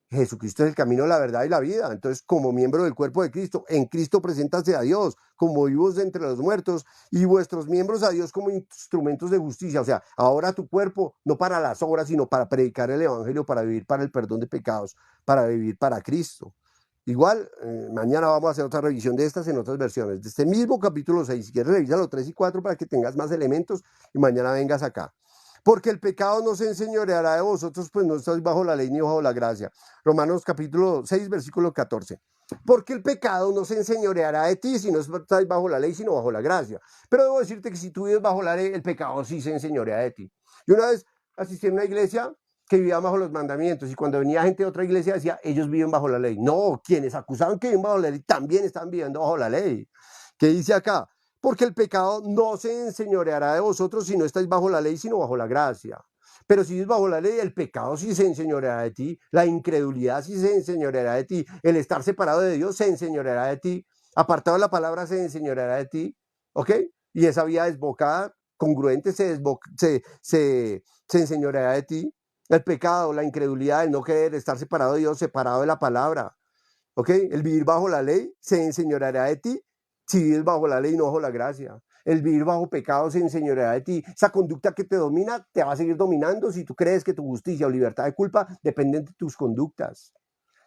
Jesucristo es el camino, la verdad y la vida. Entonces, como miembro del cuerpo de Cristo, en Cristo preséntase a Dios como vivos de entre los muertos y vuestros miembros a Dios como instrumentos de justicia. O sea, ahora tu cuerpo no para las obras, sino para predicar el evangelio, para vivir para el perdón de pecados, para vivir para Cristo. Igual, mañana vamos a hacer otra revisión de estas en otras versiones. De este mismo capítulo 6, si quieres revisa los 3 y 4 para que tengas más elementos y mañana vengas acá. Porque el pecado no se enseñoreará de vosotros, pues no estáis bajo la ley ni bajo la gracia. Romanos capítulo 6, versículo 14. Porque el pecado no se enseñoreará de ti si no estáis bajo la ley, sino bajo la gracia. Pero debo decirte que si tú vives bajo la ley, el pecado sí se enseñorea de ti. Y una vez asistí a una iglesia que vivía bajo los mandamientos, y cuando venía gente de otra iglesia decía, ellos viven bajo la ley. No, quienes acusaban que viven bajo la ley también están viviendo bajo la ley. ¿Qué dice acá? Porque el pecado no se enseñoreará de vosotros si no estáis bajo la ley, sino bajo la gracia. Pero si es bajo la ley, el pecado sí se enseñoreará de ti, la incredulidad sí se enseñoreará de ti, el estar separado de Dios se enseñoreará de ti, apartado de la palabra se enseñoreará de ti, ¿ok? Y esa vida desbocada, congruente, se enseñoreará de ti. El pecado, la incredulidad, el no querer estar separado de Dios, separado de la palabra, ¿ok? El vivir bajo la ley se enseñoreará de ti si vives bajo la ley y no bajo la gracia. El vivir bajo pecado se enseñoreará de ti. Esa conducta que te domina te va a seguir dominando si tú crees que tu justicia o libertad de culpa dependen de tus conductas.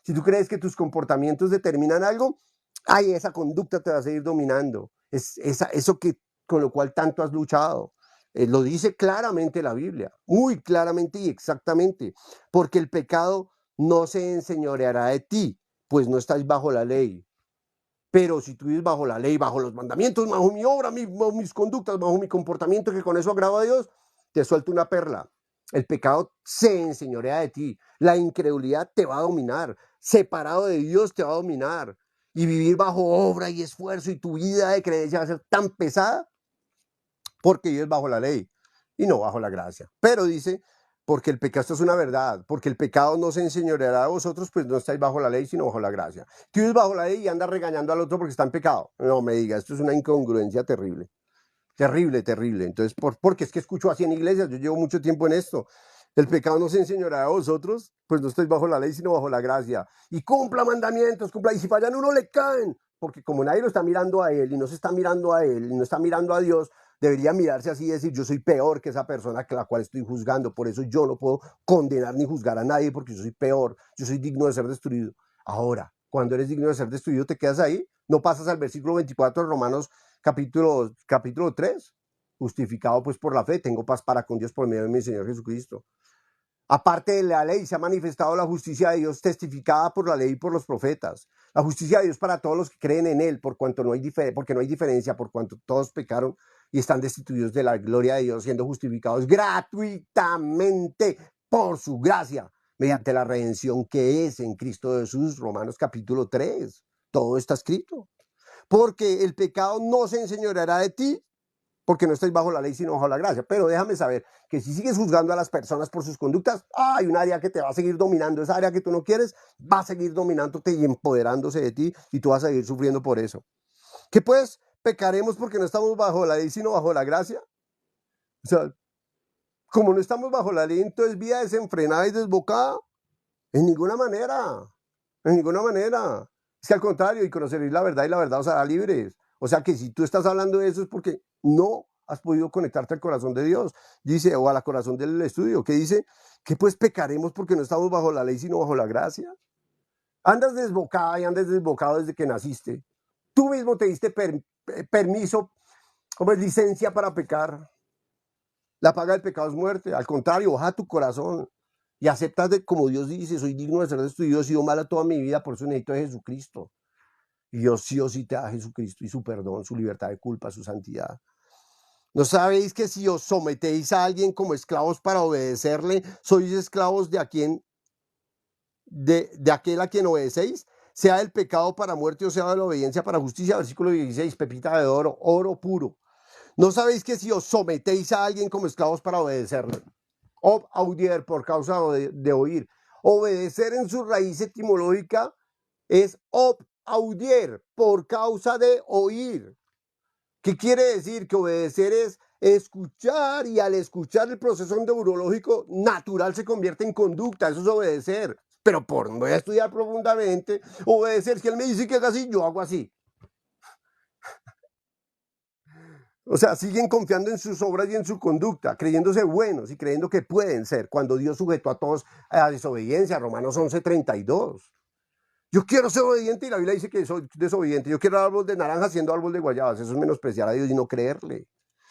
Si tú crees que tus comportamientos determinan algo, ay, esa conducta te va a seguir dominando. Eso que, con lo cual tanto has luchado. Lo dice claramente la Biblia, muy claramente y exactamente, porque el pecado no se enseñoreará de ti, pues no estás bajo la ley. Pero si tú vives bajo la ley, bajo los mandamientos, bajo mi obra, bajo mis conductas, bajo mi comportamiento, que con eso agrado a Dios, te suelto una perla. El pecado se enseñorea de ti. La incredulidad te va a dominar. Separado de Dios te va a dominar. Y vivir bajo obra y esfuerzo y tu vida de creencia va a ser tan pesada porque vives bajo la ley y no bajo la gracia. Pero dice, porque el pecado, esto es una verdad, porque el pecado no se enseñoreará a vosotros, pues no estáis bajo la ley, sino bajo la gracia. Tú vives bajo la ley y andas regañando al otro porque está en pecado. No me digas, esto es una incongruencia terrible. Terrible, terrible. Entonces, porque es que escucho así en iglesias, yo llevo mucho tiempo en esto. El pecado no se enseñoreará a vosotros, pues no estáis bajo la ley, sino bajo la gracia. Y cumpla mandamientos, cumpla. Y si fallan uno, le caen. Porque como nadie lo está mirando a él y no se está mirando a él y no está mirando a Dios, debería mirarse así y decir, yo soy peor que esa persona que la cual estoy juzgando. Por eso yo no puedo condenar ni juzgar a nadie porque yo soy peor. Yo soy digno de ser destruido. Ahora, cuando eres digno de ser destruido, te quedas ahí. No pasas al versículo 24 de Romanos capítulo 3. Justificado pues por la fe, tengo paz para con Dios por medio de mi Señor Jesucristo. Aparte de la ley, se ha manifestado la justicia de Dios testificada por la ley y por los profetas. La justicia de Dios para todos los que creen en Él, porque no hay diferencia, por cuanto todos pecaron y están destituidos de la gloria de Dios, siendo justificados gratuitamente por su gracia, mediante la redención que es en Cristo Jesús. Romanos capítulo 3. Todo está escrito. Porque el pecado no se enseñoreará de ti, porque no estáis bajo la ley, sino bajo la gracia. Pero déjame saber que si sigues juzgando a las personas por sus conductas, hay un área que te va a seguir dominando. Esa área que tú no quieres va a seguir dominándote y empoderándose de ti, y tú vas a seguir sufriendo por eso. ¿Qué pues? ¿Pecaremos porque no estamos bajo la ley, sino bajo la gracia? O sea, como no estamos bajo la ley, entonces vida desenfrenada y desbocada. En ninguna manera. En ninguna manera. Es que al contrario, y conoceréis la verdad y la verdad os hará libres. O sea que si tú estás hablando de eso es porque no has podido conectarte al corazón de Dios. Dice, o al corazón del estudio, que dice, que pues pecaremos porque no estamos bajo la ley, sino bajo la gracia. Andas desbocada y andas desbocado desde que naciste. Tú mismo te diste permiso, como es licencia para pecar. La paga del pecado es muerte. Al contrario, baja tu corazón y aceptas de como Dios dice, soy digno de ser destruido, he sido mala toda mi vida, por eso necesito de Jesucristo. Y Dios sí o sí te da a Jesucristo y su perdón, su libertad de culpa, su santidad. ¿No sabéis que si os sometéis a alguien como esclavos para obedecerle, sois esclavos de aquel a quien obedecéis? Sea el pecado para muerte o sea de la obediencia para justicia. Versículo 16, pepita de oro, oro puro. ¿No sabéis que si os sometéis a alguien como esclavos para obedecerle? Ob audier, por causa de oír. Obedecer en su raíz etimológica es ob audier, por causa de oír. ¿Qué quiere decir? Que obedecer es escuchar, y al escuchar el proceso neurológico natural se convierte en conducta. Eso es obedecer. Pero voy a estudiar profundamente. Obedecer, si él me dice que haga así, yo hago así. O sea, siguen confiando en sus obras y en su conducta, creyéndose buenos y creyendo que pueden ser, cuando Dios sujetó a todos a desobediencia. Romanos 11:32. Yo quiero ser obediente y la Biblia dice que soy desobediente. Yo quiero árbol de naranja siendo árbol de guayabas. Eso es menospreciar a Dios y no creerle.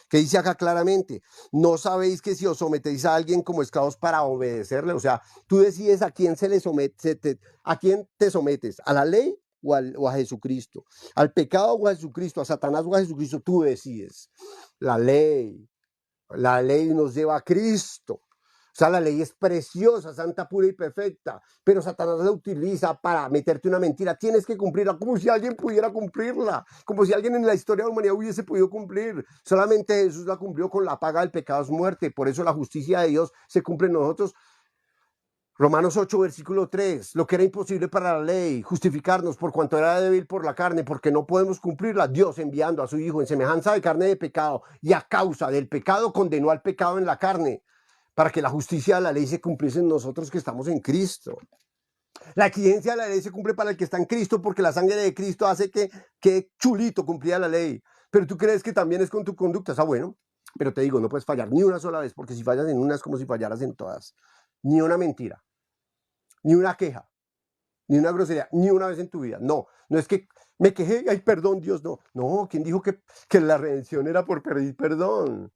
Que dice acá claramente, no sabéis que si os sometéis a alguien como esclavos para obedecerle. O sea, tú decides a quién se le somete, a quién te sometes, a la ley o a Jesucristo, al pecado o a Jesucristo, a Satanás o a Jesucristo. Tú decides. La ley nos lleva a Cristo. O sea, la ley es preciosa, santa, pura y perfecta, pero Satanás la utiliza para meterte una mentira. Tienes que cumplirla, como si alguien pudiera cumplirla, como si alguien en la historia de la humanidad hubiese podido cumplir. Solamente Jesús la cumplió, con la paga del pecado es muerte. Por eso la justicia de Dios se cumple en nosotros. Romanos 8, versículo 3, lo que era imposible para la ley, justificarnos por cuanto era débil por la carne, porque no podemos cumplirla, Dios enviando a su Hijo en semejanza de carne de pecado, y a causa del pecado condenó al pecado en la carne, para que la justicia de la ley se cumpliese en nosotros que estamos en Cristo. La exigencia de la ley se cumple para el que está en Cristo, porque la sangre de Cristo hace que chulito cumplía la ley. Pero tú crees que también es con tu conducta. Está bueno, pero te digo, no puedes fallar ni una sola vez, porque si fallas en una es como si fallaras en todas. Ni una mentira, ni una queja, ni una grosería, ni una vez en tu vida. No, no es que me quejé, ay, perdón, Dios, no. No, ¿quién dijo que la redención era por pedir perdón?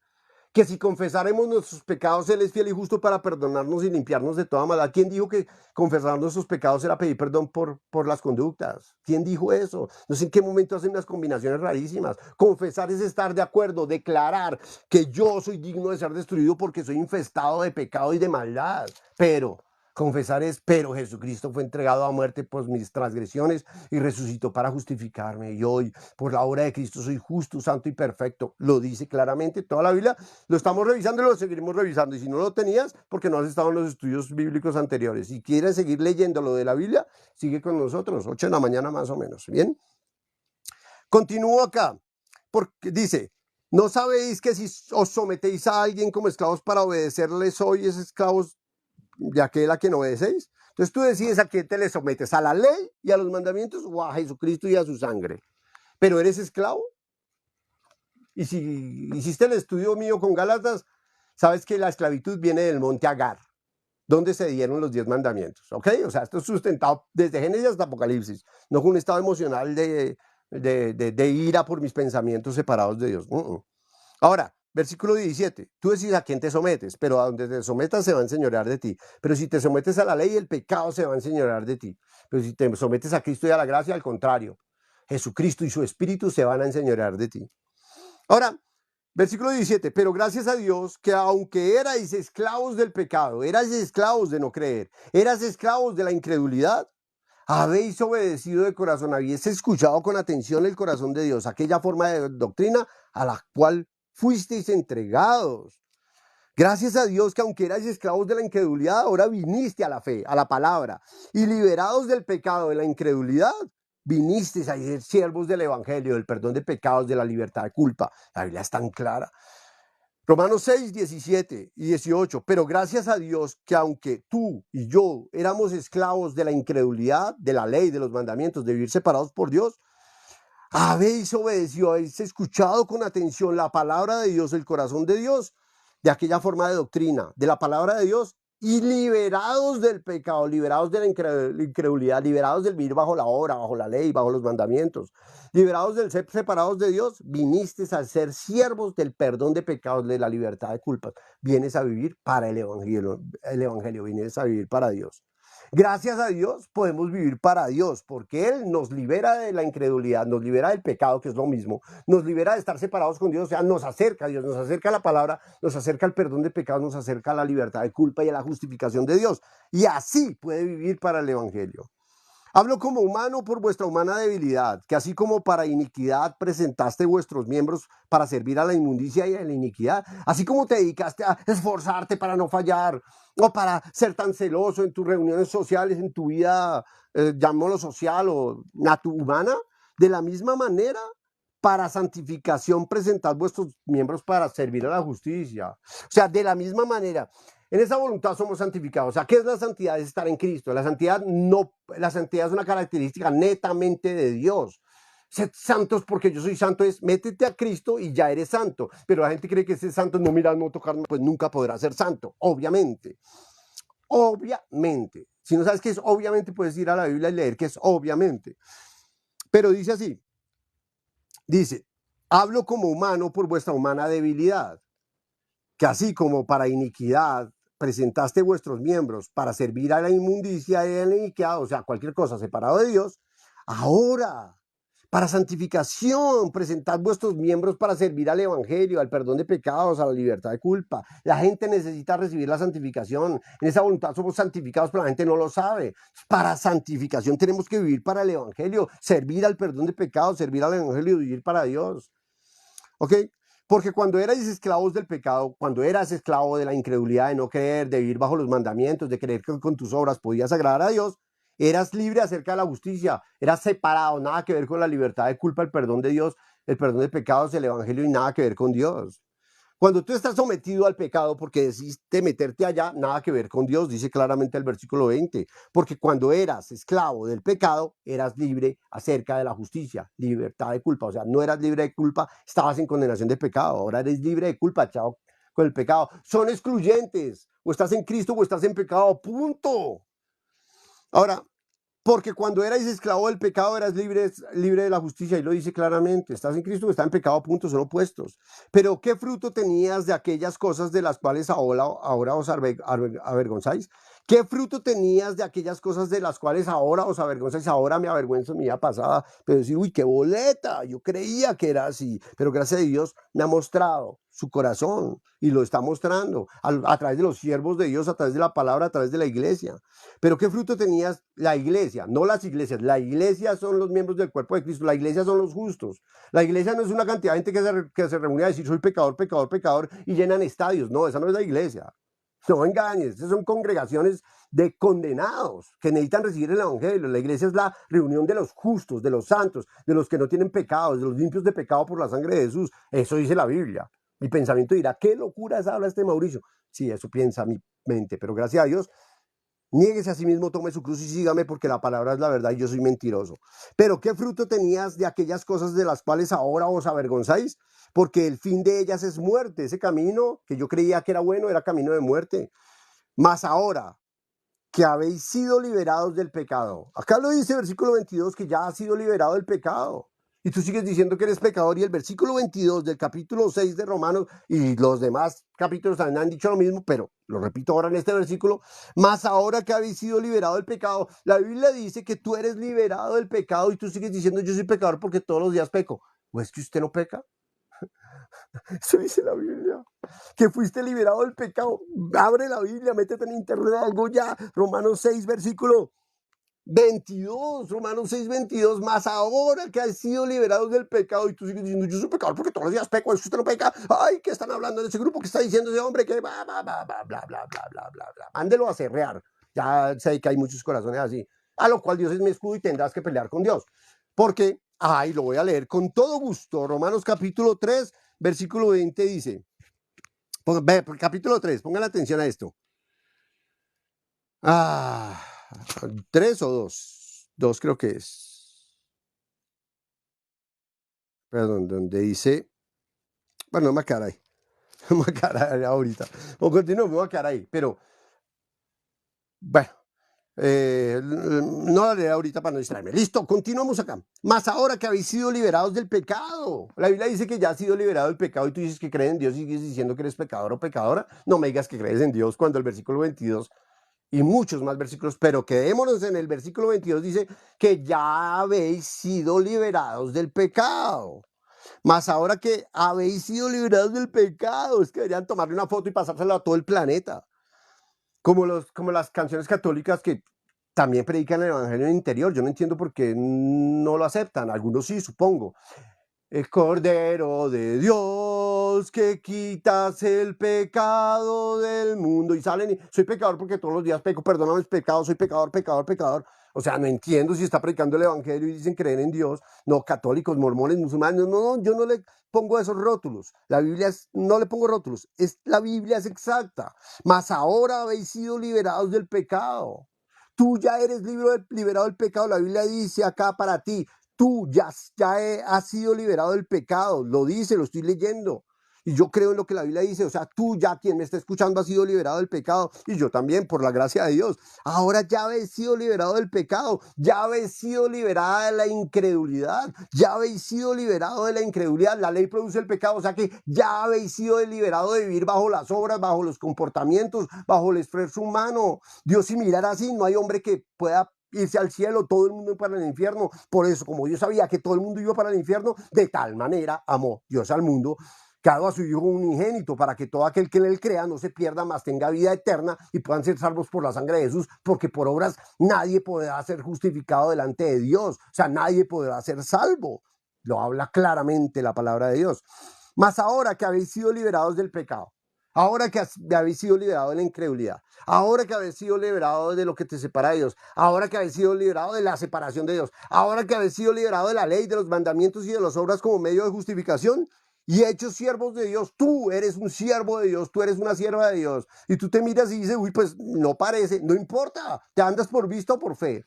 Que si confesáramos nuestros pecados, Él es fiel y justo para perdonarnos y limpiarnos de toda maldad. ¿Quién dijo que confesar nuestros pecados era pedir perdón por las conductas? ¿Quién dijo eso? No sé en qué momento hacen unas combinaciones rarísimas. Confesar es estar de acuerdo, declarar que yo soy digno de ser destruido porque soy infestado de pecado y de maldad. Pero confesar es, pero Jesucristo fue entregado a muerte por mis transgresiones y resucitó para justificarme. Y hoy, por la obra de Cristo, soy justo, santo y perfecto. Lo dice claramente toda la Biblia. Lo estamos revisando y lo seguiremos revisando. Y si no lo tenías, porque no has estado en los estudios bíblicos anteriores. Si quieres seguir leyendo lo de la Biblia, sigue con nosotros, 8 de la mañana más o menos. ¿Bien? Continúo acá, porque dice, ¿no sabéis que si os sometéis a alguien como esclavos para obedecerle, sois esclavos de aquel a quien obedecéis? Entonces tú decides a quién te le sometes, a la ley y a los mandamientos o a Jesucristo y a su sangre. Pero eres esclavo. Y si hiciste el estudio mío con Gálatas, sabes que la esclavitud viene del monte Agar, donde se dieron los 10 mandamientos. ¿Ok? O sea, esto es sustentado desde Génesis hasta Apocalipsis, no con un estado emocional de ira por mis pensamientos separados de Dios. Ahora, versículo 17, tú decides a quién te sometes, pero a donde te sometas se va a enseñorear de ti. Pero si te sometes a la ley, el pecado se va a enseñorear de ti. Pero si te sometes a Cristo y a la gracia, al contrario, Jesucristo y su Espíritu se van a enseñorear de ti. Ahora, versículo 17, pero gracias a Dios que aunque erais esclavos del pecado, erais esclavos de no creer, eras esclavos de la incredulidad, habéis obedecido de corazón, habéis escuchado con atención el corazón de Dios, aquella forma de doctrina a la cual fuisteis entregados. Gracias a Dios que aunque erais esclavos de la incredulidad, ahora viniste a la fe, a la palabra, y liberados del pecado, de la incredulidad, vinisteis a ser siervos del evangelio, del perdón de pecados, de la libertad de culpa. La Biblia es tan clara. Romanos 6, 17 y 18. Pero gracias a Dios que aunque tú y yo éramos esclavos de la incredulidad, de la ley, de los mandamientos, de vivir separados por Dios, habéis obedecido, habéis escuchado con atención la palabra de Dios, el corazón de Dios, de aquella forma de doctrina, de la palabra de Dios, y liberados del pecado, liberados de la incredulidad, liberados del vivir bajo la obra, bajo la ley, bajo los mandamientos, liberados del ser separados de Dios, viniste a ser siervos del perdón de pecados, de la libertad de culpas. Vienes a vivir para el evangelio, vienes a vivir para Dios. Gracias a Dios podemos vivir para Dios, porque Él nos libera de la incredulidad, nos libera del pecado, que es lo mismo, nos libera de estar separados con Dios, o sea, nos acerca a Dios, nos acerca a la palabra, nos acerca al perdón de pecados, nos acerca a la libertad de culpa y a la justificación de Dios. Y así puede vivir para el Evangelio. Hablo como humano por vuestra humana debilidad, que así como para iniquidad presentaste vuestros miembros para servir a la inmundicia y a la iniquidad, así como te dedicaste a esforzarte para no fallar, o para ser tan celoso en tus reuniones sociales, en tu vida, llamémoslo social o humana, de la misma manera, para santificación presentad vuestros miembros para servir a la justicia. O sea, de la misma manera. En esa voluntad somos santificados. O sea, ¿qué es la santidad? Es estar en Cristo. La santidad es una característica netamente de Dios. Sed santos porque yo soy santo, es métete a Cristo y ya eres santo. Pero la gente cree que ese santo no mirar, no tocar, pues nunca podrá ser santo, obviamente. Obviamente. Si no sabes qué es obviamente, puedes ir a la Biblia y leer qué es obviamente. Pero dice así, dice, hablo como humano por vuestra humana debilidad, que así como para iniquidad presentaste vuestros miembros para servir a la inmundicia y a la iniquidad, o sea, cualquier cosa separado de Dios, ahora, para santificación, presentad vuestros miembros para servir al evangelio, al perdón de pecados, a la libertad de culpa. La gente necesita recibir la santificación. En esa voluntad somos santificados, pero la gente no lo sabe. Para santificación tenemos que vivir para el evangelio, servir al perdón de pecados, servir al evangelio y vivir para Dios. ¿Ok? Porque cuando erais esclavos del pecado, cuando eras esclavo de la incredulidad, de no creer, de vivir bajo los mandamientos, de creer que con tus obras podías agradar a Dios, eras libre acerca de la justicia, eras separado, nada que ver con la libertad de culpa, el perdón de Dios, el perdón de pecados, el evangelio y nada que ver con Dios. Cuando tú estás sometido al pecado porque decidiste meterte allá, nada que ver con Dios, dice claramente el versículo 20. Porque cuando eras esclavo del pecado, eras libre acerca de la justicia, libertad de culpa. O sea, no eras libre de culpa, estabas en condenación de pecado. Ahora eres libre de culpa, chao, con el pecado. Son excluyentes. O estás en Cristo o estás en pecado, punto. Ahora, porque cuando erais esclavo del pecado, eras libre de la justicia, y lo dice claramente. Estás en Cristo o estás en pecado, punto, son opuestos. Pero ¿qué fruto tenías de aquellas cosas de las cuales ahora os avergonzáis? ¿Qué fruto tenías de aquellas cosas de las cuales ahora os avergonzáis? Ahora me avergüenzo en mi vida pasada, pero decir, uy, qué boleta, yo creía que era así, pero gracias a Dios me ha mostrado su corazón y lo está mostrando a través de los siervos de Dios, a través de la palabra, a través de la iglesia. Pero ¿qué fruto tenías la iglesia? No las iglesias. La iglesia son los miembros del cuerpo de Cristo. La iglesia son los justos. La iglesia no es una cantidad de gente que se reúne a decir soy pecador, pecador, pecador y llenan estadios. No, esa no es la iglesia. No engañes. Esas son congregaciones de condenados que necesitan recibir el evangelio. La iglesia es la reunión de los justos, de los santos, de los que no tienen pecados, de los limpios de pecado por la sangre de Jesús. Eso dice la Biblia. Mi pensamiento dirá, ¿qué locuras habla este Mauricio? Sí, eso piensa mi mente, pero gracias a Dios, niéguese a sí mismo, tome su cruz y sígame, porque la palabra es la verdad y yo soy mentiroso. Pero ¿qué fruto tenías de aquellas cosas de las cuales ahora os avergonzáis? Porque el fin de ellas es muerte. Ese camino que yo creía que era bueno era camino de muerte. Mas ahora que habéis sido liberados del pecado. Acá lo dice el versículo 22, que ya has sido liberado del pecado. Y tú sigues diciendo que eres pecador, y el versículo 22 del capítulo 6 de Romanos y los demás capítulos también han dicho lo mismo, pero lo repito ahora en este versículo, más ahora que habéis sido liberado del pecado. La Biblia dice que tú eres liberado del pecado y tú sigues diciendo yo soy pecador porque todos los días peco. ¿O es que usted no peca? Eso dice la Biblia. Que fuiste liberado del pecado. Abre la Biblia, métete en internet algo ya. Romanos 6, versículo 22, Romanos 6, 22, más ahora que has sido liberados del pecado y tú sigues diciendo, yo soy pecador porque todos los días peco, es que usted no peca. Ay, ¿qué están hablando en ese grupo? ¿Qué está diciendo ese hombre? Que bla, bla, bla, bla, bla, bla, bla, bla, bla, bla. Mándelo a cerrear. Ya sé que hay muchos corazones así. A lo cual Dios es mi escudo y tendrás que pelear con Dios. Porque, lo voy a leer con todo gusto. Romanos capítulo 3, versículo 20 dice, Ve, capítulo 3, pongan atención a esto. 3 o 2. 2 creo que es. Perdón, donde dice. Bueno, no me voy a quedar ahí. No me voy a quedar ahí ahorita. O continúo, me voy a quedar ahí. Pero, bueno. No la leeré ahorita para no distraerme. Listo, continuamos acá. Mas ahora que habéis sido liberados del pecado. La Biblia dice que ya has sido liberado del pecado y tú dices que crees en Dios y sigues diciendo que eres pecador o pecadora. No me digas que crees en Dios cuando el versículo 22 y muchos más versículos, pero quedémonos en el versículo 22, dice que ya habéis sido liberados del pecado. Mas ahora que habéis sido liberados del pecado, es que deberían tomarle una foto y pasársela a todo el planeta. Como las canciones católicas que también predican el evangelio interior. Yo no entiendo por qué no lo aceptan. Algunos sí, supongo. El Cordero de Dios que quitas el pecado del mundo. Y salen y soy pecador porque todos los días peco, perdóname mis pecados, soy pecador, pecador, pecador. O sea, no entiendo si está predicando el evangelio y dicen creer en Dios. No, católicos, mormones, musulmanes, no, yo no le pongo esos rótulos. La Biblia no le pongo rótulos. La Biblia es exacta. Mas ahora habéis sido liberados del pecado. Tú ya eres liberado del pecado. La Biblia dice acá para ti, tú ya has sido liberado del pecado. Lo dice, lo estoy leyendo. Y yo creo en lo que la Biblia dice. O sea, tú ya, quien me está escuchando, ha sido liberado del pecado. Y yo también, por la gracia de Dios. Ahora ya habéis sido liberado del pecado. Ya habéis sido liberada de la incredulidad. Ya habéis sido liberado de la incredulidad. La ley produce el pecado. O sea que ya habéis sido liberado de vivir bajo las obras, bajo los comportamientos, bajo el esfuerzo humano. Dios, si mirara así, no hay hombre que pueda irse al cielo, todo el mundo para el infierno. Por eso, como Dios sabía que todo el mundo iba para el infierno, de tal manera amó Dios al mundo, que ha dado a su Hijo unigénito, para que todo aquel que en él crea no se pierda, mas tenga vida eterna y puedan ser salvos por la sangre de Jesús, porque por obras nadie podrá ser justificado delante de Dios. O sea, nadie podrá ser salvo. Lo habla claramente la palabra de Dios. Mas ahora que habéis sido liberados del pecado, ahora que habéis sido liberados de la incredulidad, ahora que habéis sido liberados de lo que te separa de Dios, ahora que habéis sido liberados de la separación de Dios, ahora que habéis sido liberados de la ley, de los mandamientos y de las obras como medio de justificación y hechos siervos de Dios, tú eres un siervo de Dios, tú eres una sierva de Dios, y tú te miras y dices, uy, pues no parece, no importa, te andas por vista o por fe.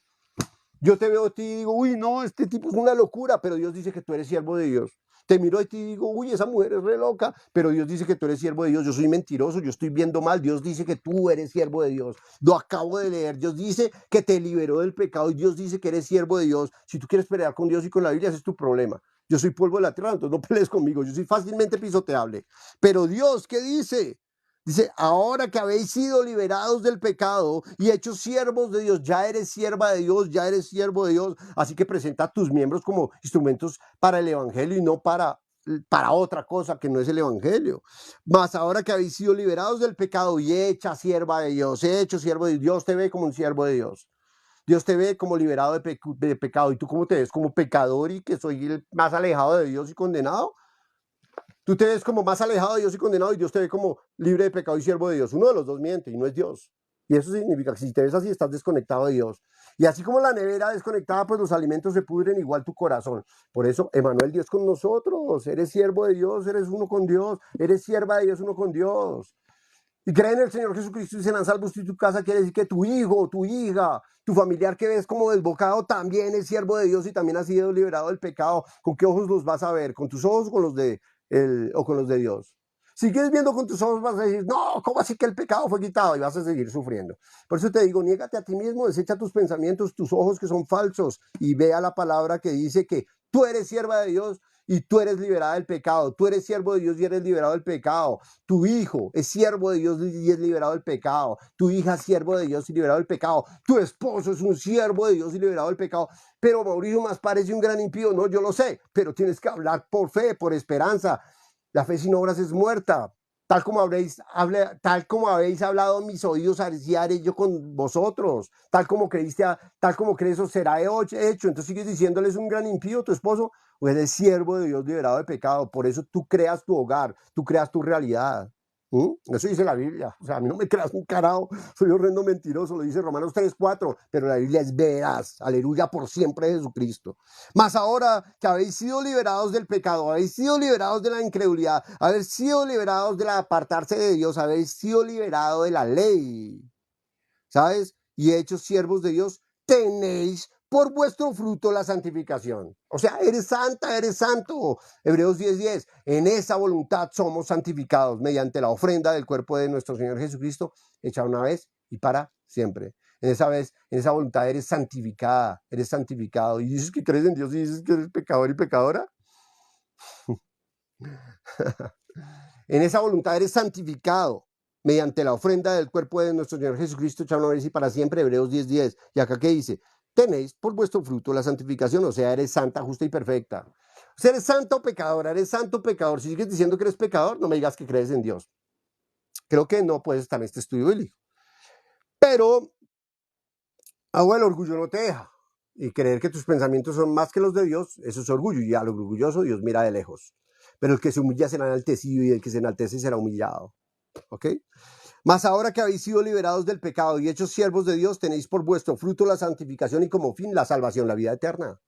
Yo te veo a ti y digo, uy, no, este tipo es una locura, pero Dios dice que tú eres siervo de Dios. Te miro a ti y digo, uy, esa mujer es re loca, pero Dios dice que tú eres siervo de Dios. Yo soy mentiroso, yo estoy viendo mal. Dios dice que tú eres siervo de Dios. Lo acabo de leer. Dios dice que te liberó del pecado y Dios dice que eres siervo de Dios. Si tú quieres pelear con Dios y con la Biblia, ese es tu problema. Yo soy polvo de la tierra, entonces no pelees conmigo. Yo soy fácilmente pisoteable. Pero Dios, ¿qué dice? Dice, ahora que habéis sido liberados del pecado y hechos siervos de Dios, ya eres sierva de Dios, ya eres siervo de Dios, así que presenta a tus miembros como instrumentos para el evangelio y no para otra cosa que no es el evangelio. Mas ahora que habéis sido liberados del pecado y hecha sierva de Dios, hecho siervo de Dios, Dios te ve como un siervo de Dios. Dios te ve como liberado de pecado. ¿Y tú cómo te ves? ¿Como pecador y que soy el más alejado de Dios y condenado? Tú te ves como más alejado de Dios y condenado y Dios te ve como libre de pecado y siervo de Dios. Uno de los dos miente y no es Dios. Y eso significa que si te ves así estás desconectado de Dios. Y así como la nevera desconectada, pues los alimentos se pudren, igual tu corazón. Por eso, Emmanuel, Dios con nosotros. Eres siervo de Dios, eres uno con Dios. Eres sierva de Dios, uno con Dios. Y cree en el Señor Jesucristo y serán salvos tú y tu casa. Quiere decir que tu hijo, tu hija, tu familiar que ves como desbocado también es siervo de Dios y también ha sido liberado del pecado. ¿Con qué ojos los vas a ver? ¿Con tus ojos o con los de Dios? Si sigues viendo con tus ojos vas a decir, no, ¿cómo así que el pecado fue quitado? Y vas a seguir sufriendo. Por eso te digo, niégate a ti mismo, desecha tus pensamientos, tus ojos que son falsos y vea la palabra que dice que tú eres sierva de Dios y tú eres liberada del pecado. Tú eres siervo de Dios y eres liberado del pecado. Tu hijo es siervo de Dios y es liberado del pecado. Tu hija es siervo de Dios y liberado del pecado. Tu esposo es un siervo de Dios y liberado del pecado. Pero Mauricio más parece un gran impío. No, yo lo sé, pero tienes que hablar por fe, por esperanza. La fe sin obras es muerta. Tal como habéis hablado en mis oídos, así haré yo con vosotros. Tal como crees, os será hecho. Entonces sigues diciéndole, es un gran impío tu esposo, o eres siervo de Dios liberado de pecado. Por eso tú creas tu hogar, tú creas tu realidad. Eso dice la Biblia. O sea, a mí no me creas un carajo, soy horrendo mentiroso, lo dice Romanos 3:4, pero la Biblia es veraz, aleluya, por siempre Jesucristo. Mas ahora que habéis sido liberados del pecado, habéis sido liberados de la incredulidad, habéis sido liberados de la apartarse de Dios, habéis sido liberados de la ley, ¿sabes? Y hechos siervos de Dios, tenéis por vuestro fruto la santificación. O sea, eres santa, eres santo. Hebreos 10:10. En esa voluntad somos santificados mediante la ofrenda del cuerpo de nuestro Señor Jesucristo, hecha una vez y para siempre. En esa voluntad eres santificada, eres santificado. Y dices que crees en Dios y dices que eres pecador y pecadora. En esa voluntad eres santificado mediante la ofrenda del cuerpo de nuestro Señor Jesucristo, hecha una vez y para siempre. Hebreos 10:10. Y acá, ¿qué dice? Tenéis por vuestro fruto la santificación, o sea, eres santa, justa y perfecta. O sea, eres santo o pecadora, eres santo o pecador. Si sigues diciendo que eres pecador, no me digas que crees en Dios. Creo que no puedes estar en este estudio bíblico. Pero, el orgullo no te deja. Y creer que tus pensamientos son más que los de Dios, eso es orgullo. Y a lo orgulloso Dios mira de lejos. Pero el que se humilla será enaltecido y el que se enaltece será humillado. ¿Ok? Mas ahora que habéis sido liberados del pecado y hechos siervos de Dios, tenéis por vuestro fruto la santificación y como fin la salvación, la vida eterna.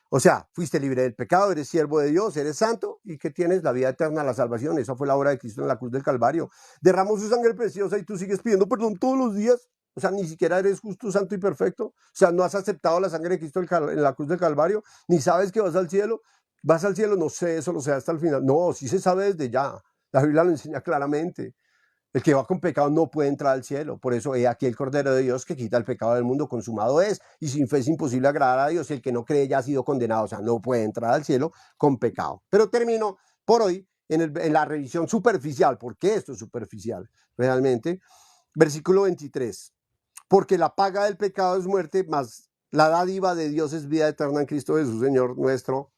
O sea, fuiste libre del pecado, eres siervo de Dios, eres santo y que tienes la vida eterna, la salvación. Esa fue la obra de Cristo en la cruz del Calvario. Derramó su sangre preciosa y tú sigues pidiendo perdón todos los días. O sea, ni siquiera eres justo, santo y perfecto. O sea, no has aceptado la sangre de Cristo en la cruz del Calvario, ni sabes que vas al cielo. Vas al cielo, no sé, eso lo sé hasta el final. No, sí se sabe desde ya. La Biblia lo enseña claramente. El que va con pecado no puede entrar al cielo. Por eso he aquí el Cordero de Dios que quita el pecado del mundo, consumado es. Y sin fe es imposible agradar a Dios. El que no cree ya ha sido condenado. O sea, no puede entrar al cielo con pecado. Pero termino por hoy en la revisión superficial. ¿Por qué esto es superficial? Realmente, versículo 23. Porque la paga del pecado es muerte, mas la dádiva de Dios es vida eterna en Cristo Jesús, Señor nuestro.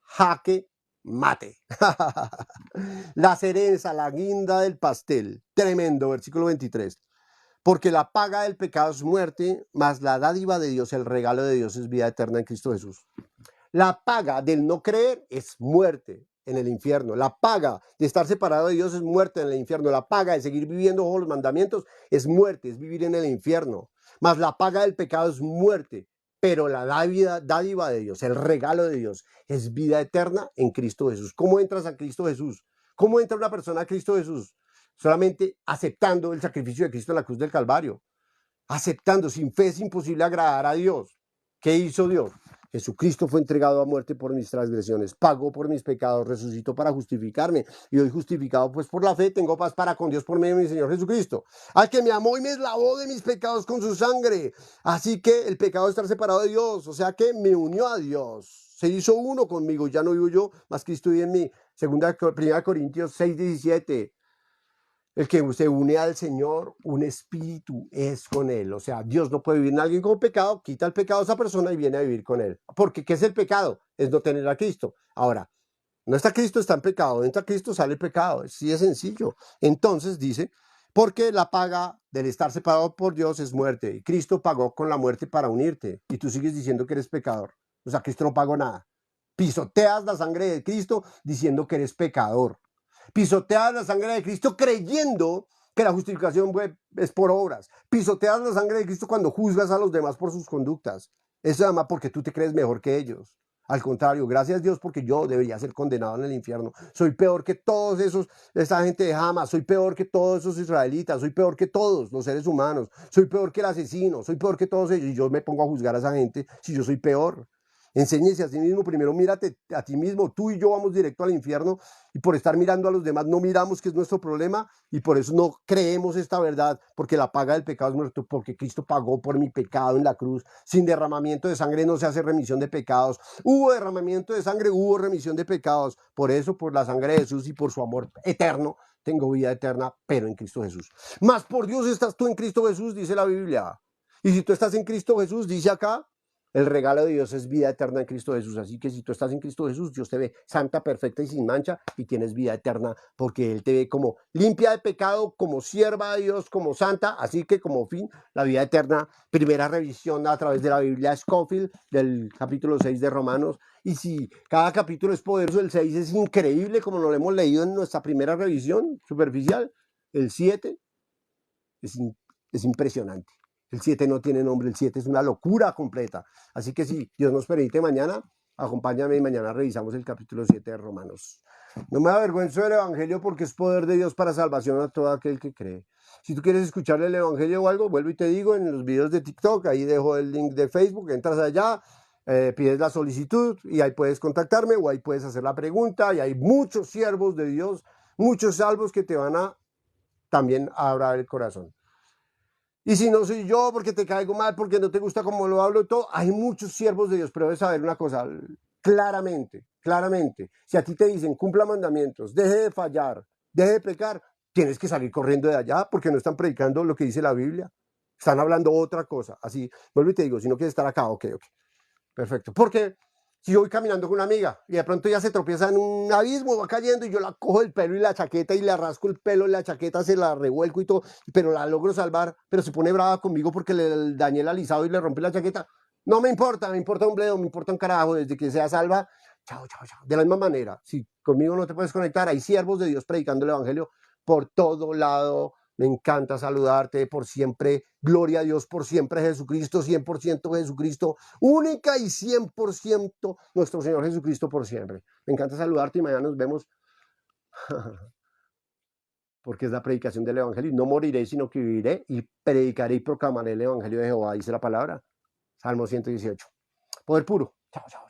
Jaque mate. La cereza, la guinda del pastel. Tremendo, versículo 23. Porque la paga del pecado es muerte, mas la dádiva de Dios, el regalo de Dios es vida eterna en Cristo Jesús. La paga del no creer es muerte en el infierno. La paga de estar separado de Dios es muerte en el infierno. La paga de seguir viviendo bajo los mandamientos es muerte, es vivir en el infierno. Mas la paga del pecado es muerte. Pero la dádiva de Dios, el regalo de Dios, es vida eterna en Cristo Jesús. ¿Cómo entras a Cristo Jesús? ¿Cómo entra una persona a Cristo Jesús? Solamente aceptando el sacrificio de Cristo en la cruz del Calvario. Aceptando, sin fe es imposible agradar a Dios. ¿Qué hizo Dios? Jesucristo fue entregado a muerte por mis transgresiones, pagó por mis pecados, resucitó para justificarme. Y hoy justificado pues por la fe, tengo paz para con Dios por medio de mi Señor Jesucristo, al que me amó y me lavó de mis pecados con su sangre. Así que el pecado es estar separado de Dios, o sea que me unió a Dios. Se hizo uno conmigo, ya no vivo yo, mas Cristo vive en mí. 1 Corintios 6:17. El que se une al Señor, un espíritu es con él. O sea, Dios no puede vivir en alguien con pecado, quita el pecado a esa persona y viene a vivir con él. Porque ¿qué es el pecado? Es no tener a Cristo. Ahora, no está Cristo, está en pecado. Entra Cristo, sale el pecado. Sí es sencillo. Entonces dice, porque la paga del estar separado por Dios es muerte. Y Cristo pagó con la muerte para unirte. Y tú sigues diciendo que eres pecador. O sea, Cristo no pagó nada. Pisoteas la sangre de Cristo diciendo que eres pecador. Pisoteas la sangre de Cristo creyendo que la justificación es por obras. Pisoteas la sangre de Cristo cuando juzgas a los demás por sus conductas. Eso se llama porque tú te crees mejor que ellos. Al contrario, gracias a Dios porque yo debería ser condenado en el infierno. Soy peor que todos esa gente de Hamas, soy peor que todos esos israelitas, soy peor que todos los seres humanos, soy peor que el asesino, soy peor que todos ellos. Y yo me pongo a juzgar a esa gente si yo soy peor. Enséñese a sí mismo, primero mírate a ti mismo, tú y yo vamos directo al infierno y por estar mirando a los demás no miramos que es nuestro problema y por eso no creemos esta verdad, porque la paga del pecado es muerte, porque Cristo pagó por mi pecado en la cruz. Sin derramamiento de sangre no se hace remisión de pecados. Hubo derramamiento de sangre, hubo remisión de pecados. Por eso, por la sangre de Jesús y por su amor eterno, tengo vida eterna, pero en Cristo Jesús. Mas por Dios estás tú en Cristo Jesús, dice la Biblia. Y si tú estás en Cristo Jesús, dice acá, el regalo de Dios es vida eterna en Cristo Jesús. Así que si tú estás en Cristo Jesús, Dios te ve santa, perfecta y sin mancha y tienes vida eterna porque Él te ve como limpia de pecado, como sierva de Dios, como santa. Así que como fin, la vida eterna, primera revisión a través de la Biblia Scofield del capítulo 6 de Romanos. Y si cada capítulo es poderoso, el 6 es increíble, como nos lo hemos leído en nuestra primera revisión superficial. El 7 es impresionante. El 7 no tiene nombre, el 7 es una locura completa. Así que si Dios nos permite, mañana, acompáñame y mañana revisamos el capítulo 7 de Romanos. No me avergüenzo del Evangelio porque es poder de Dios para salvación a todo aquel que cree. Si tú quieres escuchar el Evangelio o algo, vuelvo y te digo en los videos de TikTok, ahí dejo el link de Facebook, entras allá, pides la solicitud y ahí puedes contactarme o ahí puedes hacer la pregunta y hay muchos siervos de Dios, muchos salvos que te van a también abrir el corazón. Y si no soy yo, porque te caigo mal, porque no te gusta cómo lo hablo y todo, hay muchos siervos de Dios, pero debes saber una cosa, claramente, claramente, si a ti te dicen cumpla mandamientos, deje de fallar, deje de pecar, tienes que salir corriendo de allá porque no están predicando lo que dice la Biblia, están hablando otra cosa. Así, vuelvo y te digo, si no quieres estar acá, ok, perfecto. Porque si yo voy caminando con una amiga y de pronto ella se tropieza en un abismo, va cayendo y yo la cojo el pelo y la chaqueta y le rasco el pelo y la chaqueta, se la revuelco y todo, pero la logro salvar, pero se pone brava conmigo porque le dañé el alisado y le rompí la chaqueta. No me importa un bledo, me importa un carajo, desde que sea salva, chao, chao, chao. De la misma manera, si conmigo no te puedes conectar, hay siervos de Dios predicando el Evangelio por todo lado. Me encanta saludarte por siempre. Gloria a Dios por siempre, Jesucristo, 100% Jesucristo, única y 100% nuestro Señor Jesucristo por siempre. Me encanta saludarte y mañana nos vemos porque es la predicación del Evangelio. No moriré, sino que viviré y predicaré y proclamaré el Evangelio de Jehová, dice la palabra. Salmo 118. Poder puro. Chao, chao.